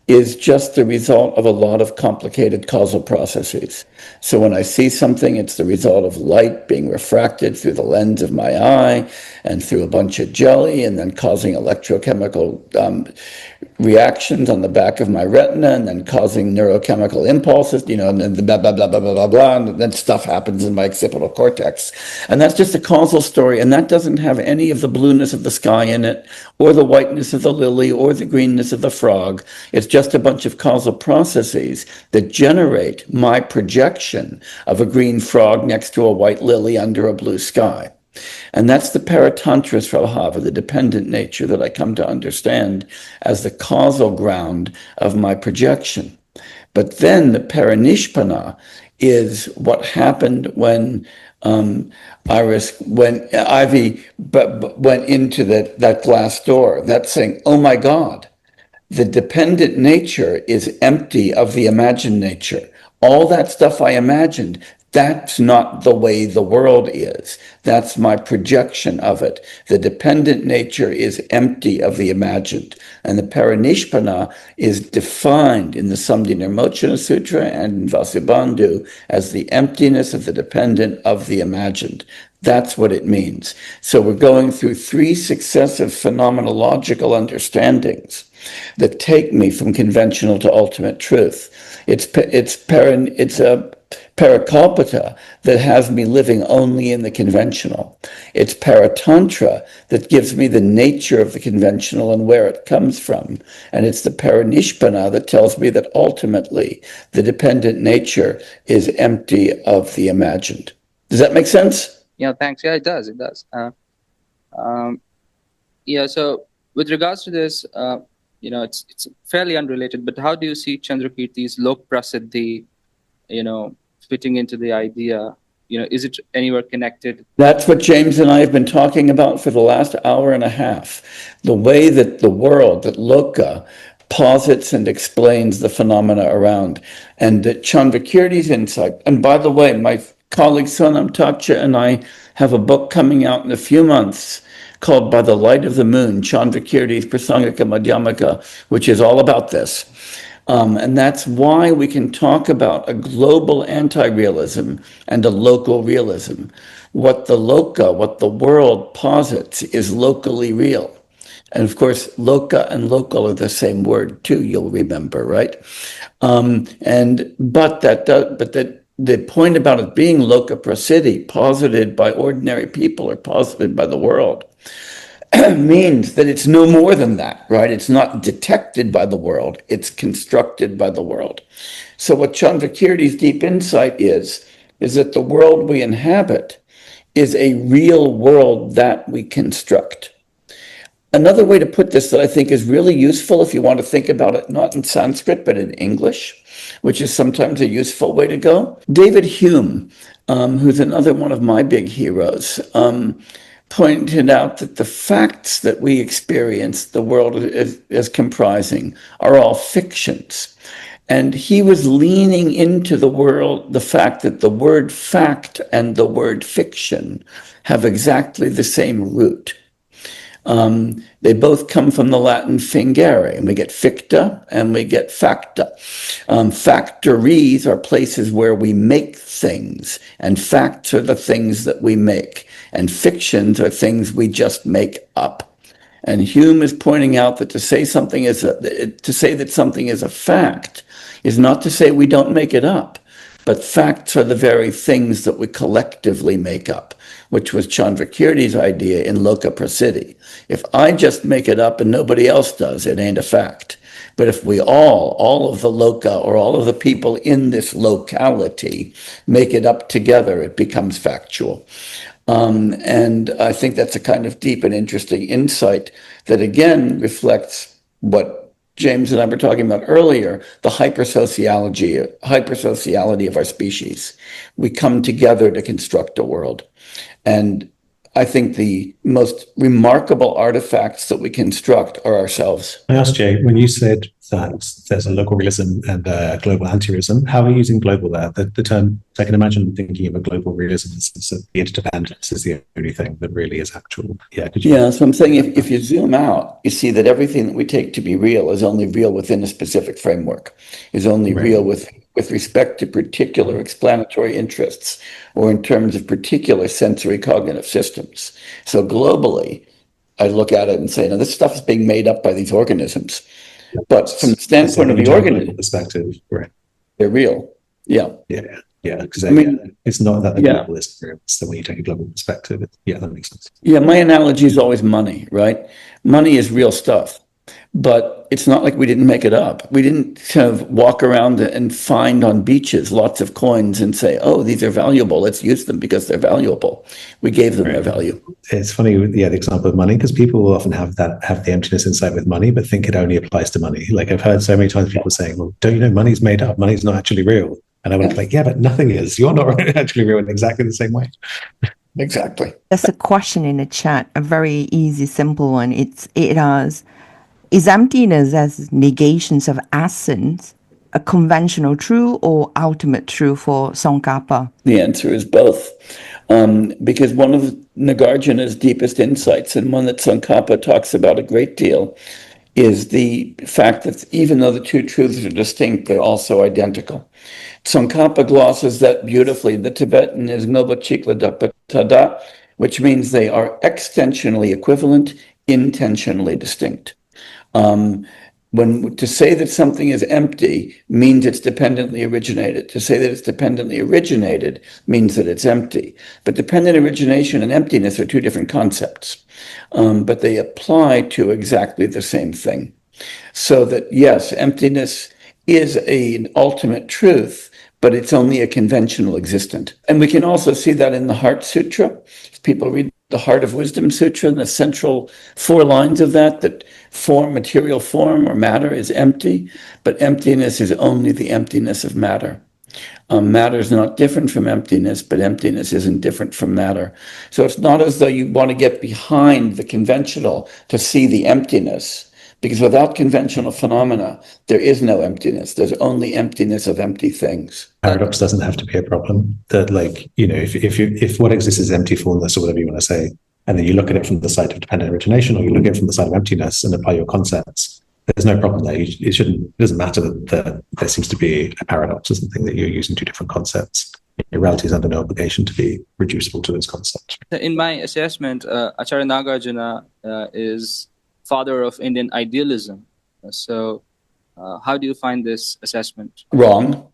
is just the result of a lot of complicated causal processes. So when I see something, it's the result of light being refracted through the lens of my eye and through a bunch of jelly, and then causing electrochemical reactions on the back of my retina, and then causing neurochemical impulses, and then blah, blah, blah, blah, blah, blah, blah, and then stuff happens in my occipital cortex. And that's just a causal story, and that doesn't have any of the blueness of the sky in it, or the whiteness of the lily, or the greenness of the frog. It's just a bunch of causal processes that generate my projection of a green frog next to a white lily under a blue sky. And that's the paratantra svabhava, the dependent nature that I come to understand as the causal ground of my projection. But then the parinishpanna is what happened when Ivy went into that glass door. That's saying, oh my God, the dependent nature is empty of the imagined nature. All that stuff I imagined That's not the way the world is. That's my projection of it. The dependent nature is empty of the imagined. And the parinishpana is defined in the Samdhinirmochana Sutra and in Vasubandhu as the emptiness of the dependent of the imagined. That's what it means. So we're going through 3 successive phenomenological understandings that take me from conventional to ultimate truth. It's a parakalpita that has me living only in the conventional. It's paratantra that gives me the nature of the conventional and where it comes from. And it's the parinishpana that tells me that ultimately the dependent nature is empty of the imagined. Does that make sense? Yeah, thanks. Yeah, it does. It does. Yeah, so with regards to this, it's fairly unrelated, but how do you see Chandrakirti's Lok Prasiddhi, fitting into the idea? Is it anywhere connected? That's what James and I have been talking about for the last hour and a half. The way that the world, that Loka, posits and explains the phenomena around. And that Chandrakirti's insight, and by the way, my colleague Sonam Taksha and I have a book coming out in a few months called By the Light of the Moon, Chandrakirti's Prasangika Madhyamaka, which is all about this. And that's why we can talk about a global anti-realism and a local realism. What the loka, what the world posits, is locally real. And of course, loka and local are the same word too, you'll remember, right? The point about it being loka prasiddhi, posited by ordinary people or posited by the world, means that it's no more than that, right? It's not detected by the world, it's constructed by the world. So what Chandrakirti's deep insight is that the world we inhabit is a real world that we construct. Another way to put this that I think is really useful if you want to think about it not in Sanskrit but in English, which is sometimes a useful way to go. David Hume, who's another one of my big heroes, pointed out that the facts that we experience the world as comprising are all fictions. And he was leaning into the fact that the word fact and the word fiction have exactly the same root. They both come from the Latin fingere, and we get ficta and we get facta. Factories are places where we make things, and facts are the things that we make, and fictions are things we just make up. And Hume is pointing out that to say that something is a fact is not to say we don't make it up, but facts are the very things that we collectively make up, which was Chandrakirti's idea in Loka Prasiddhi. If I just make it up and nobody else does, it ain't a fact. But if we all of the loka or all of the people in this locality make it up together, it becomes factual. And I think that's a kind of deep and interesting insight that again reflects what James and I were talking about earlier, the hypersociality of our species. We come together to construct a world. And I think the most remarkable artifacts that we construct are ourselves. I asked Jay, when you said that there's a local realism and a global anti-realism, how are you using global there? The term, I can imagine thinking of a global realism as the interdependence is the only thing that really is actual. Yeah, so I'm saying if you zoom out, you see that everything that we take to be real is only real within a specific framework, is only real with respect to particular explanatory interests or in terms of particular sensory cognitive systems. So globally, I look at it and say, now this stuff is being made up by these organisms. But from the standpoint of the organism perspective, right? They're real. Yeah. Yeah. Because it's not that the globalist real. So when you take a global perspective, that makes sense. Yeah, my analogy is always money, right? Money is real stuff. But it's not like we didn't make it up. We didn't kind of walk around and find on beaches lots of coins and say, oh, these are valuable. Let's use them because they're valuable. We gave them their value. It's funny, the example of money, because people will often have the emptiness insight with money, but think it only applies to money. Like I've heard so many times people saying, well, don't you know money's made up? Money's not actually real. And I went like, yeah, but nothing is. You're not actually real in exactly the same way. Exactly. There's a question in the chat, a very easy, simple one. It has, is emptiness as negations of essence a conventional truth or ultimate truth for Tsongkhapa? The answer is both. Because one of Nagarjuna's deepest insights, and one that Tsongkhapa talks about a great deal, is the fact that even though the two truths are distinct, they're also identical. Tsongkhapa glosses that beautifully. The Tibetan is Nobochikladappatada, which means they are extensionally equivalent, intentionally distinct. To say that something is empty means it's dependently originated. To say that it's dependently originated means that it's empty. But dependent origination and emptiness are two different concepts, but they apply to exactly the same thing. So that, yes, emptiness is an ultimate truth, but it's only a conventional existent. And we can also see that in the Heart Sutra. If people read the Heart of Wisdom Sutra, the central 4 lines of that material form or matter is empty, but emptiness is only the emptiness of matter. Matter is not different from emptiness, but emptiness isn't different from matter. So it's not as though you want to get behind the conventional to see the emptiness, because without conventional phenomena, there is no emptiness. There's only emptiness of empty things. Paradox doesn't have to be a problem. That, like, if what exists is empty formless or whatever you want to say, and then you look at it from the side of dependent origination, or you look at it from the side of emptiness and apply your concepts, there's no problem there. It doesn't matter that there seems to be a paradox or something, that you're using 2 different concepts. Your reality is under no obligation to be reducible to those concepts. In my assessment, Acharya Nagarjuna is father of Indian idealism. So how do you find this assessment? Wrong.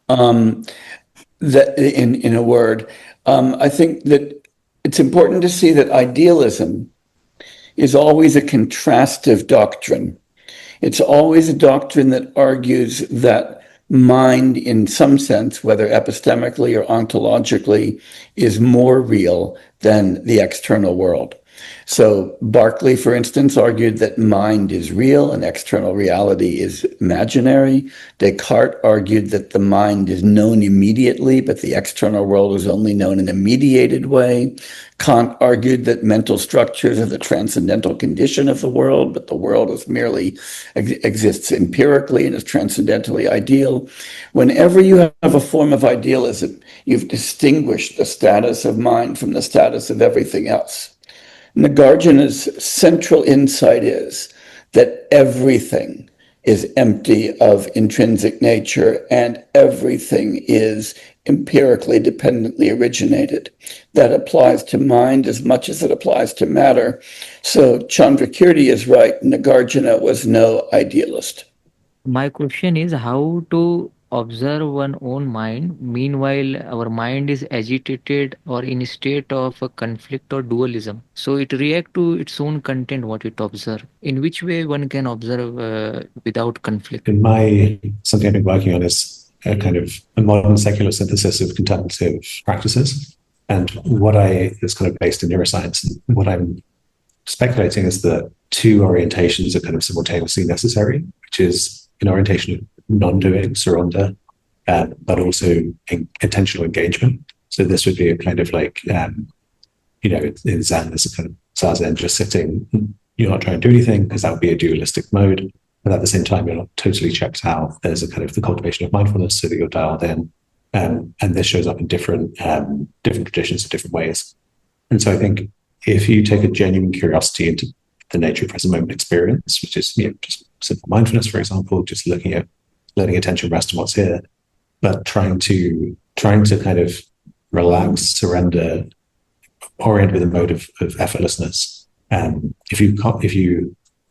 That in a word, I think that it's important to see that idealism is always a contrastive doctrine. It's always a doctrine that argues that mind, in some sense, whether epistemically or ontologically, is more real than the external world. So Berkeley, for instance, argued that mind is real and external reality is imaginary. Descartes argued that the mind is known immediately, but the external world is only known in a mediated way. Kant argued that mental structures are the transcendental condition of the world, but the world is merely exists empirically and is transcendentally ideal. Whenever you have a form of idealism, you've distinguished the status of mind from the status of everything else. Nagarjuna's central insight is that everything is empty of intrinsic nature and everything is empirically dependently originated. That applies to mind as much as it applies to matter. So Chandrakirti is right, Nagarjuna was no idealist. My question is how to observe one own mind meanwhile our mind is agitated or in a state of a conflict or dualism, so it react to its own content what it observe. In which way one can observe without conflict? Something I've been working on is a kind of a modern secular synthesis of contemplative practices, and it's kind of based in neuroscience. And what I'm speculating is that 2 orientations are kind of simultaneously necessary, which is an orientation of non-doing, surrender, but also intentional engagement. So this would be a kind of like, in Zen, there's a kind of Zazen, just sitting, you're not trying to do anything, because that would be a dualistic mode. But at the same time, you're not totally checked out. There's a kind of the cultivation of mindfulness so that you're dialed in. And this shows up in different traditions in different ways. And so I think if you take a genuine curiosity into the nature of present moment experience, which is just simple mindfulness, for example, just looking at letting attention rest on what's here, but trying to kind of relax, surrender, orient with a mode of effortlessness. If you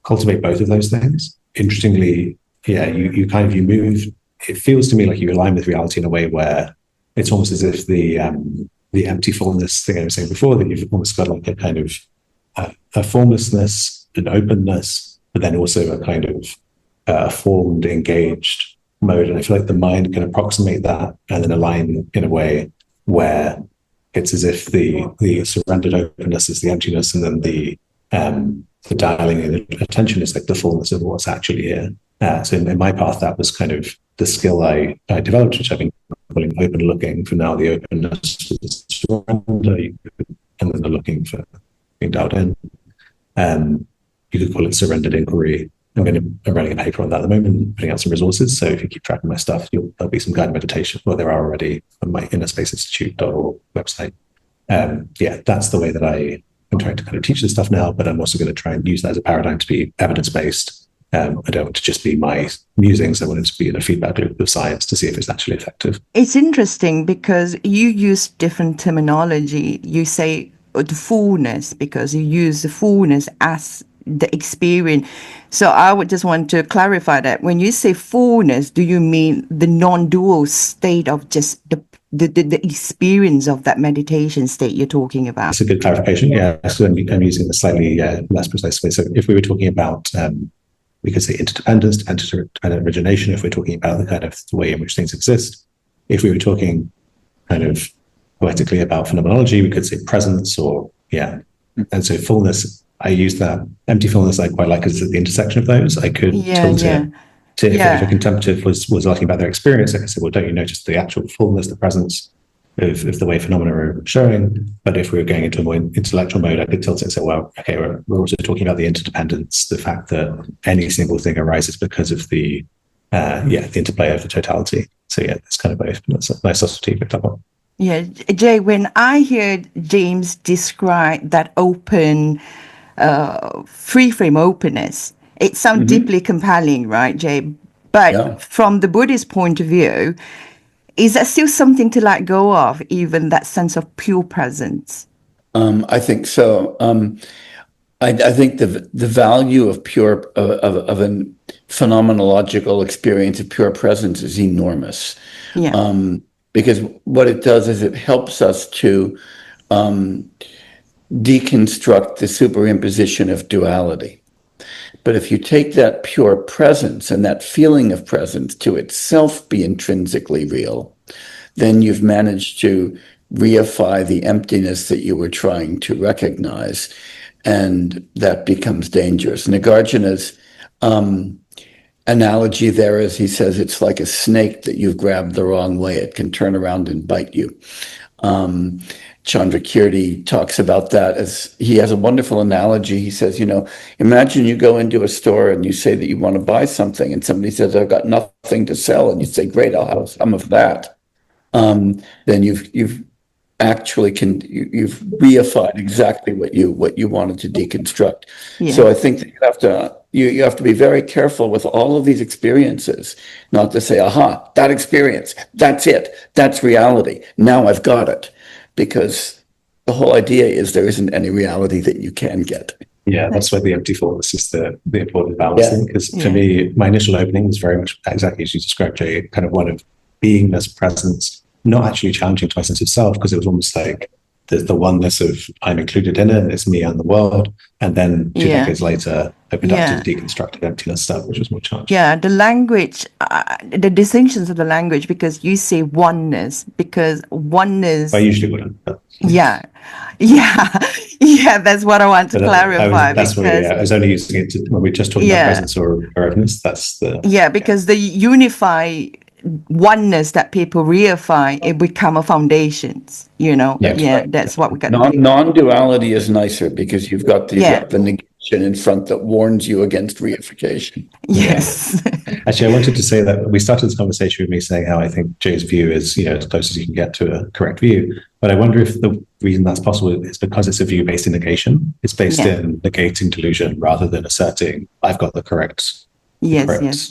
cultivate both of those things, interestingly, you move. It feels to me like you align with reality in a way where it's almost as if the empty formless thing I was saying before, that you've almost got like a kind of a formlessness, an openness, but then also a kind of formed, engaged mode. And I feel like the mind can approximate that and then align in a way where it's as if the surrendered openness is the emptiness, and then the dialing in attention is like the fullness of what's actually here. So in my path, that was kind of the skill I developed, which I've been calling open looking. For now, the openness to the surrender, and then the looking for being dialed in. You could call it surrendered inquiry. I'm running a paper on that at the moment, putting out some resources. So if you keep track of my stuff, there'll be some guided meditation. Well, there are already on my innerspaceinstitute.org website. That's the way that I'm trying to kind of teach this stuff now, but I'm also going to try and use that as a paradigm to be evidence-based. I don't want to just be my musings. I want it to be in a feedback loop of science to see if it's actually effective. It's interesting because you use different terminology. You say the fullness because you use the fullness as the experience. So I would just want to clarify that when you say fullness, do you mean the non-dual state of just the experience of that meditation state you're talking about? That's a good clarification. Yeah, so I'm using a slightly less precise way. So if we were talking about, we could say interdependence, dependent origination, if we're talking about the kind of the way in which things exist. If we were talking kind of poetically about phenomenology, we could say presence or, And so fullness, I use that. Empty fullness I quite like because it's at the intersection of those. I could tilt it to, if a contemplative was asking about their experience, I could say, well, don't you notice the actual fullness, the presence of the way phenomena are showing? But if we were going into a more intellectual mode, I could tilt it and say, well, okay, we're also talking about the interdependence, the fact that any single thing arises because of the interplay of the totality. So it's kind of both. That's a nice subtlety picked up on. Yeah, Jay, when I heard James describe that open, free frame openness, it sounds deeply compelling, right, Jay? But from the Buddhist point of view, is that still something to let go of, even that sense of pure presence? I think so. I think the value of pure of a phenomenological experience of pure presence is enormous. Yeah. Because what it does is it helps us to deconstruct the superimposition of duality. But if you take that pure presence and that feeling of presence to itself be intrinsically real, then you've managed to reify the emptiness that you were trying to recognize, and that becomes dangerous. Nagarjuna's analogy there is, he says, it's like a snake that you've grabbed the wrong way. It can turn around and bite you. Chandrakirti talks about that as he has a wonderful analogy. He says, imagine you go into a store and you say that you want to buy something and somebody says, I've got nothing to sell. And you say, great, I'll have some of that. Then you've actually you've reified exactly what you wanted to deconstruct. Yeah. So I think that you have to be very careful with all of these experiences, not to say, aha, that experience, that's it, that's reality. Now I've got it. Because the whole idea is there isn't any reality that you can get. Yeah, that's why the empty fullness is the important balance thing. Because for me, my initial opening was very much exactly as you described, Jay, kind of one of beingness, presence, not actually challenging to my sense of self, because it was almost like the oneness of I'm included in it, and it's me and the world. And then 2 decades later, opened up to deconstructed emptiness stuff, which was more challenging. Yeah, the language, the distinctions of the language, because you say oneness, because oneness. I usually wouldn't. But. Yeah, that's what I want to clarify. I was only using it when we're just talking about presence or openness. That's the. Yeah, because the unify oneness that people reify, it become a foundations, that's what we got. Non-duality is nicer because you've got the negation in front that warns you against reification. Yes. Actually, I wanted to say that we started this conversation with me saying how I think Jay's view is, as close as you can get to a correct view. But I wonder if the reason that's possible is because it's a view based in negation. It's based in negating delusion rather than asserting I've got the correct. Yes.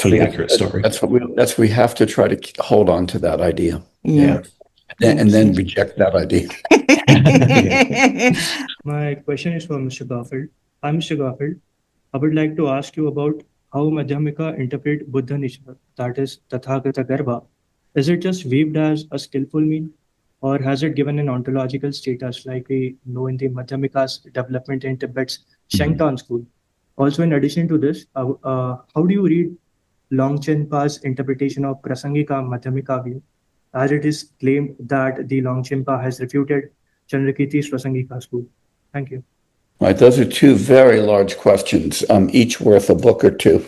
Fully accurate story. That's we have to try to hold on to that idea. Yeah. And then reject that idea. My question is for Mr. Garfield. I'm Mr. Garfield. I would like to ask you about how Madhyamaka interpret Buddha nature, that is Tathagata Garbha. Is it just weaved as a skillful mean, or has it given an ontological status like we know in the Madhyamaka's development in Tibet's Shanton school? Also, in addition to this, how do you read Longchenpa's interpretation of Prasangika Madhyamaka view, as it is claimed that the Longchenpa has refuted Chandrakirti's Prasangika school? Thank you. Right, those are 2 very large questions, each worth a book or 2.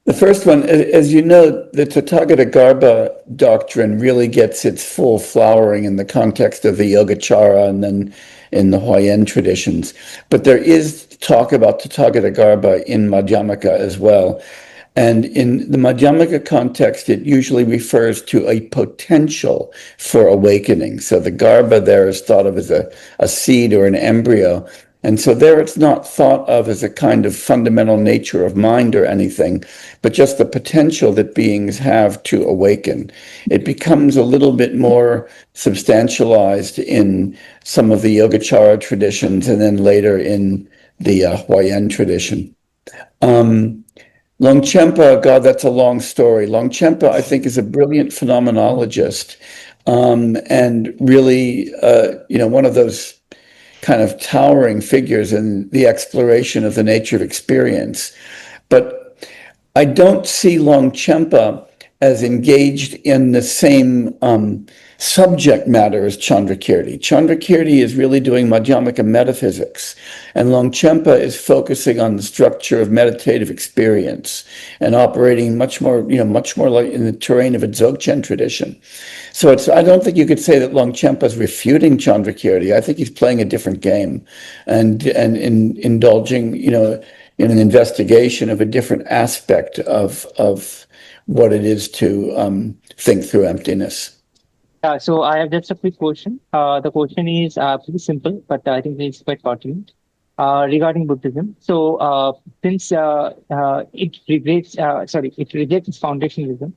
The first one, as you know, the Tathagata Garbha doctrine really gets its full flowering in the context of the Yogācāra and then in the Huayan traditions. But there is talk about Tathagata in Madhyamaka as well. And in the Madhyamaka context, it usually refers to a potential for awakening. So the Garbha there is thought of as a seed or an embryo. And so there it's not thought of as a kind of fundamental nature of mind or anything, but just the potential that beings have to awaken. It becomes a little bit more substantialized in some of the Yogācāra traditions and then later in the Huayan tradition. Longchenpa, God, that's a long story. Longchenpa, I think, is a brilliant phenomenologist, and really, one of those kind of towering figures in the exploration of the nature of experience. But I don't see Longchenpa as engaged in the same subject matter as Chandrakirti. Chandrakirti is really doing Madhyamaka metaphysics, and Longchenpa is focusing on the structure of meditative experience and operating much more like in the terrain of a Dzogchen tradition. So I don't think you could say that Longchenpa is refuting Chandrakirti. I think he's playing a different game and indulging, in an investigation of a different aspect of what it is to think through emptiness. So I have just a quick question. The question is pretty simple, but I think it's quite pertinent regarding Buddhism. So since it rejects foundationalism.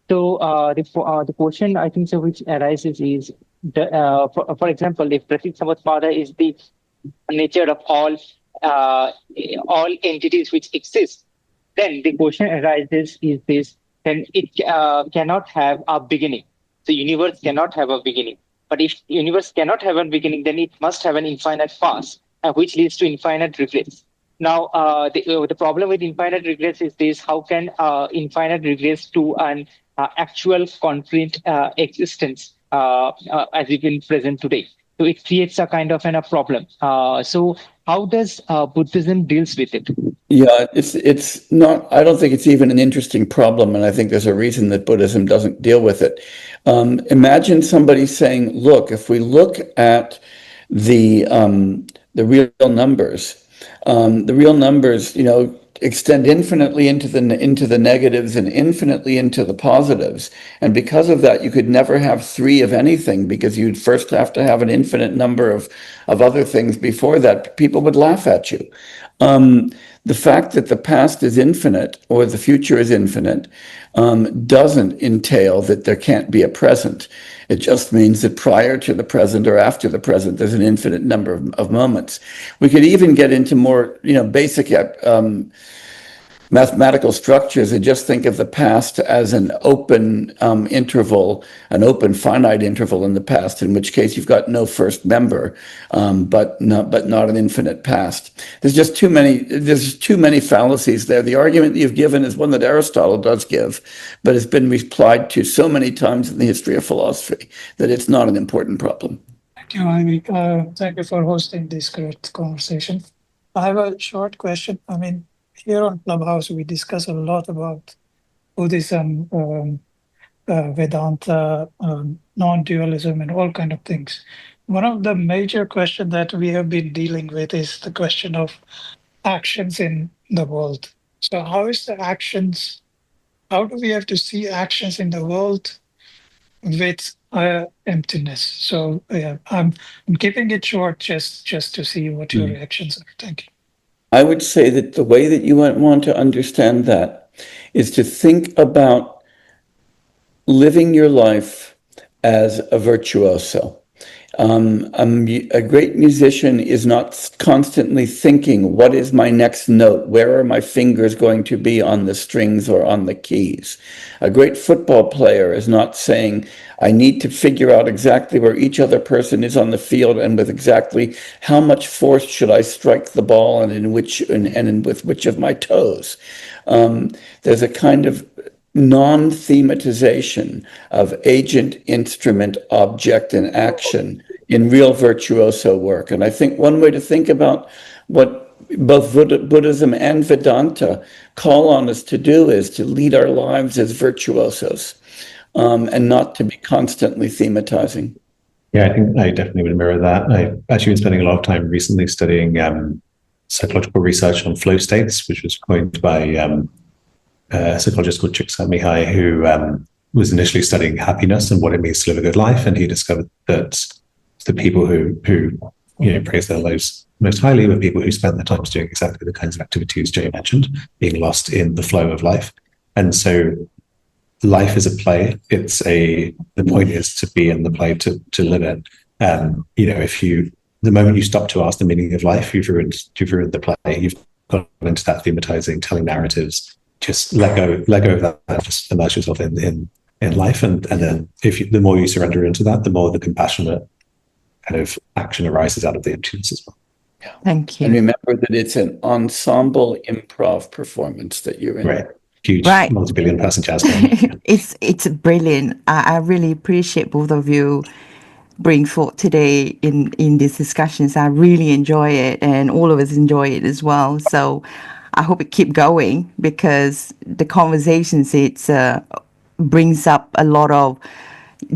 So the question I think so which arises is, for example, if Pratik Samatpada is the nature of all entities which exist, then the question arises is this: then it cannot have a beginning. The universe cannot have a beginning. But if the universe cannot have a beginning, then it must have an infinite past, which leads to infinite regrets. Now, the problem with infinite regrets is this: how can infinite regrets to an actual concrete existence as it is present today? So it creates a kind of a problem. So how does Buddhism deals with it? Yeah, it's not. I don't think it's even an interesting problem, and I think there's a reason that Buddhism doesn't deal with it. Imagine somebody saying, "Look, if we look at the real numbers, extend infinitely into the negatives and infinitely into the positives, and because of that, you could never have three of anything because you'd first have to have an infinite number of other things before that. People would laugh at you." The fact that the past is infinite or the future is infinite doesn't entail that there can't be a present. It just means that prior to the present or after the present, there's an infinite number of moments. We could even get into more, basic mathematical structures and just think of the past as an open interval, an open finite interval in the past, in which case you've got no first member, but not an infinite past. There's too many fallacies there. The argument that you've given is one that Aristotle does give, but it's been replied to so many times in the history of philosophy that it's not an important problem. Thank you, Amy. Thank you for hosting this great conversation. I have a short question. Here on Clubhouse, we discuss a lot about Buddhism, Vedanta, non-dualism, and all kind of things. One of the major questions that we have been dealing with is the question of actions in the world. So how do we have to see actions in the world with emptiness? So I'm keeping it short just to see what your reactions are. Thank you. I would say that the way that you want to understand that is to think about living your life as a virtuoso. A great musician is not constantly thinking, what is my next note? Where are my fingers going to be on the strings or on the keys? A great football player is not saying, I need to figure out exactly where each other person is on the field and with exactly how much force should I strike the ball and with which of my toes. There's a kind of non-thematization of agent, instrument, object, and action in real virtuoso work. And I think one way to think about what both Buddhism and Vedanta call on us to do is to lead our lives as virtuosos, and not to be constantly thematizing. Yeah, I think I definitely would mirror that. I've actually been spending a lot of time recently studying psychological research on flow states, which was coined by a psychologist called Csikszentmihalyi, who was initially studying happiness and what it means to live a good life. And he discovered that the people who praise their lives most highly were people who spent their time doing exactly the kinds of activities Jay mentioned, being lost in the flow of life. And so life is a play. The point is to be in the play, to live it. The moment you stop to ask the meaning of life, you've ruined the play. You've got into that thematizing, telling narratives. Just let go of that. Just immerse yourself in life, and then the more you surrender into that, the more the compassionate kind of action arises out of the emptiness as well. Yeah. Thank you. And remember that it's an ensemble improv performance that you're in. Right. Huge, Right. multi-billion person jazz band. It's brilliant. I really appreciate both of you bring forth today in these discussions. I really enjoy it, and all of us enjoy it as well. So I hope it keep going, because the conversations brings up a lot of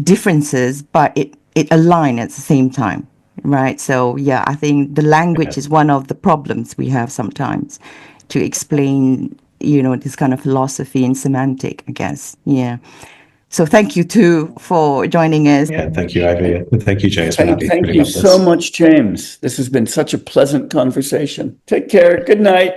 differences, but it aligns at the same time, right? So yeah, I think the language is one of the problems we have sometimes to explain, this kind of philosophy and semantic, I guess. Yeah. So thank you too for joining us. Yeah, thank you, Ivy. And thank you, Jay. It's been Thank really you lovely. so much, James. This has been such a pleasant conversation. Take care. Good night.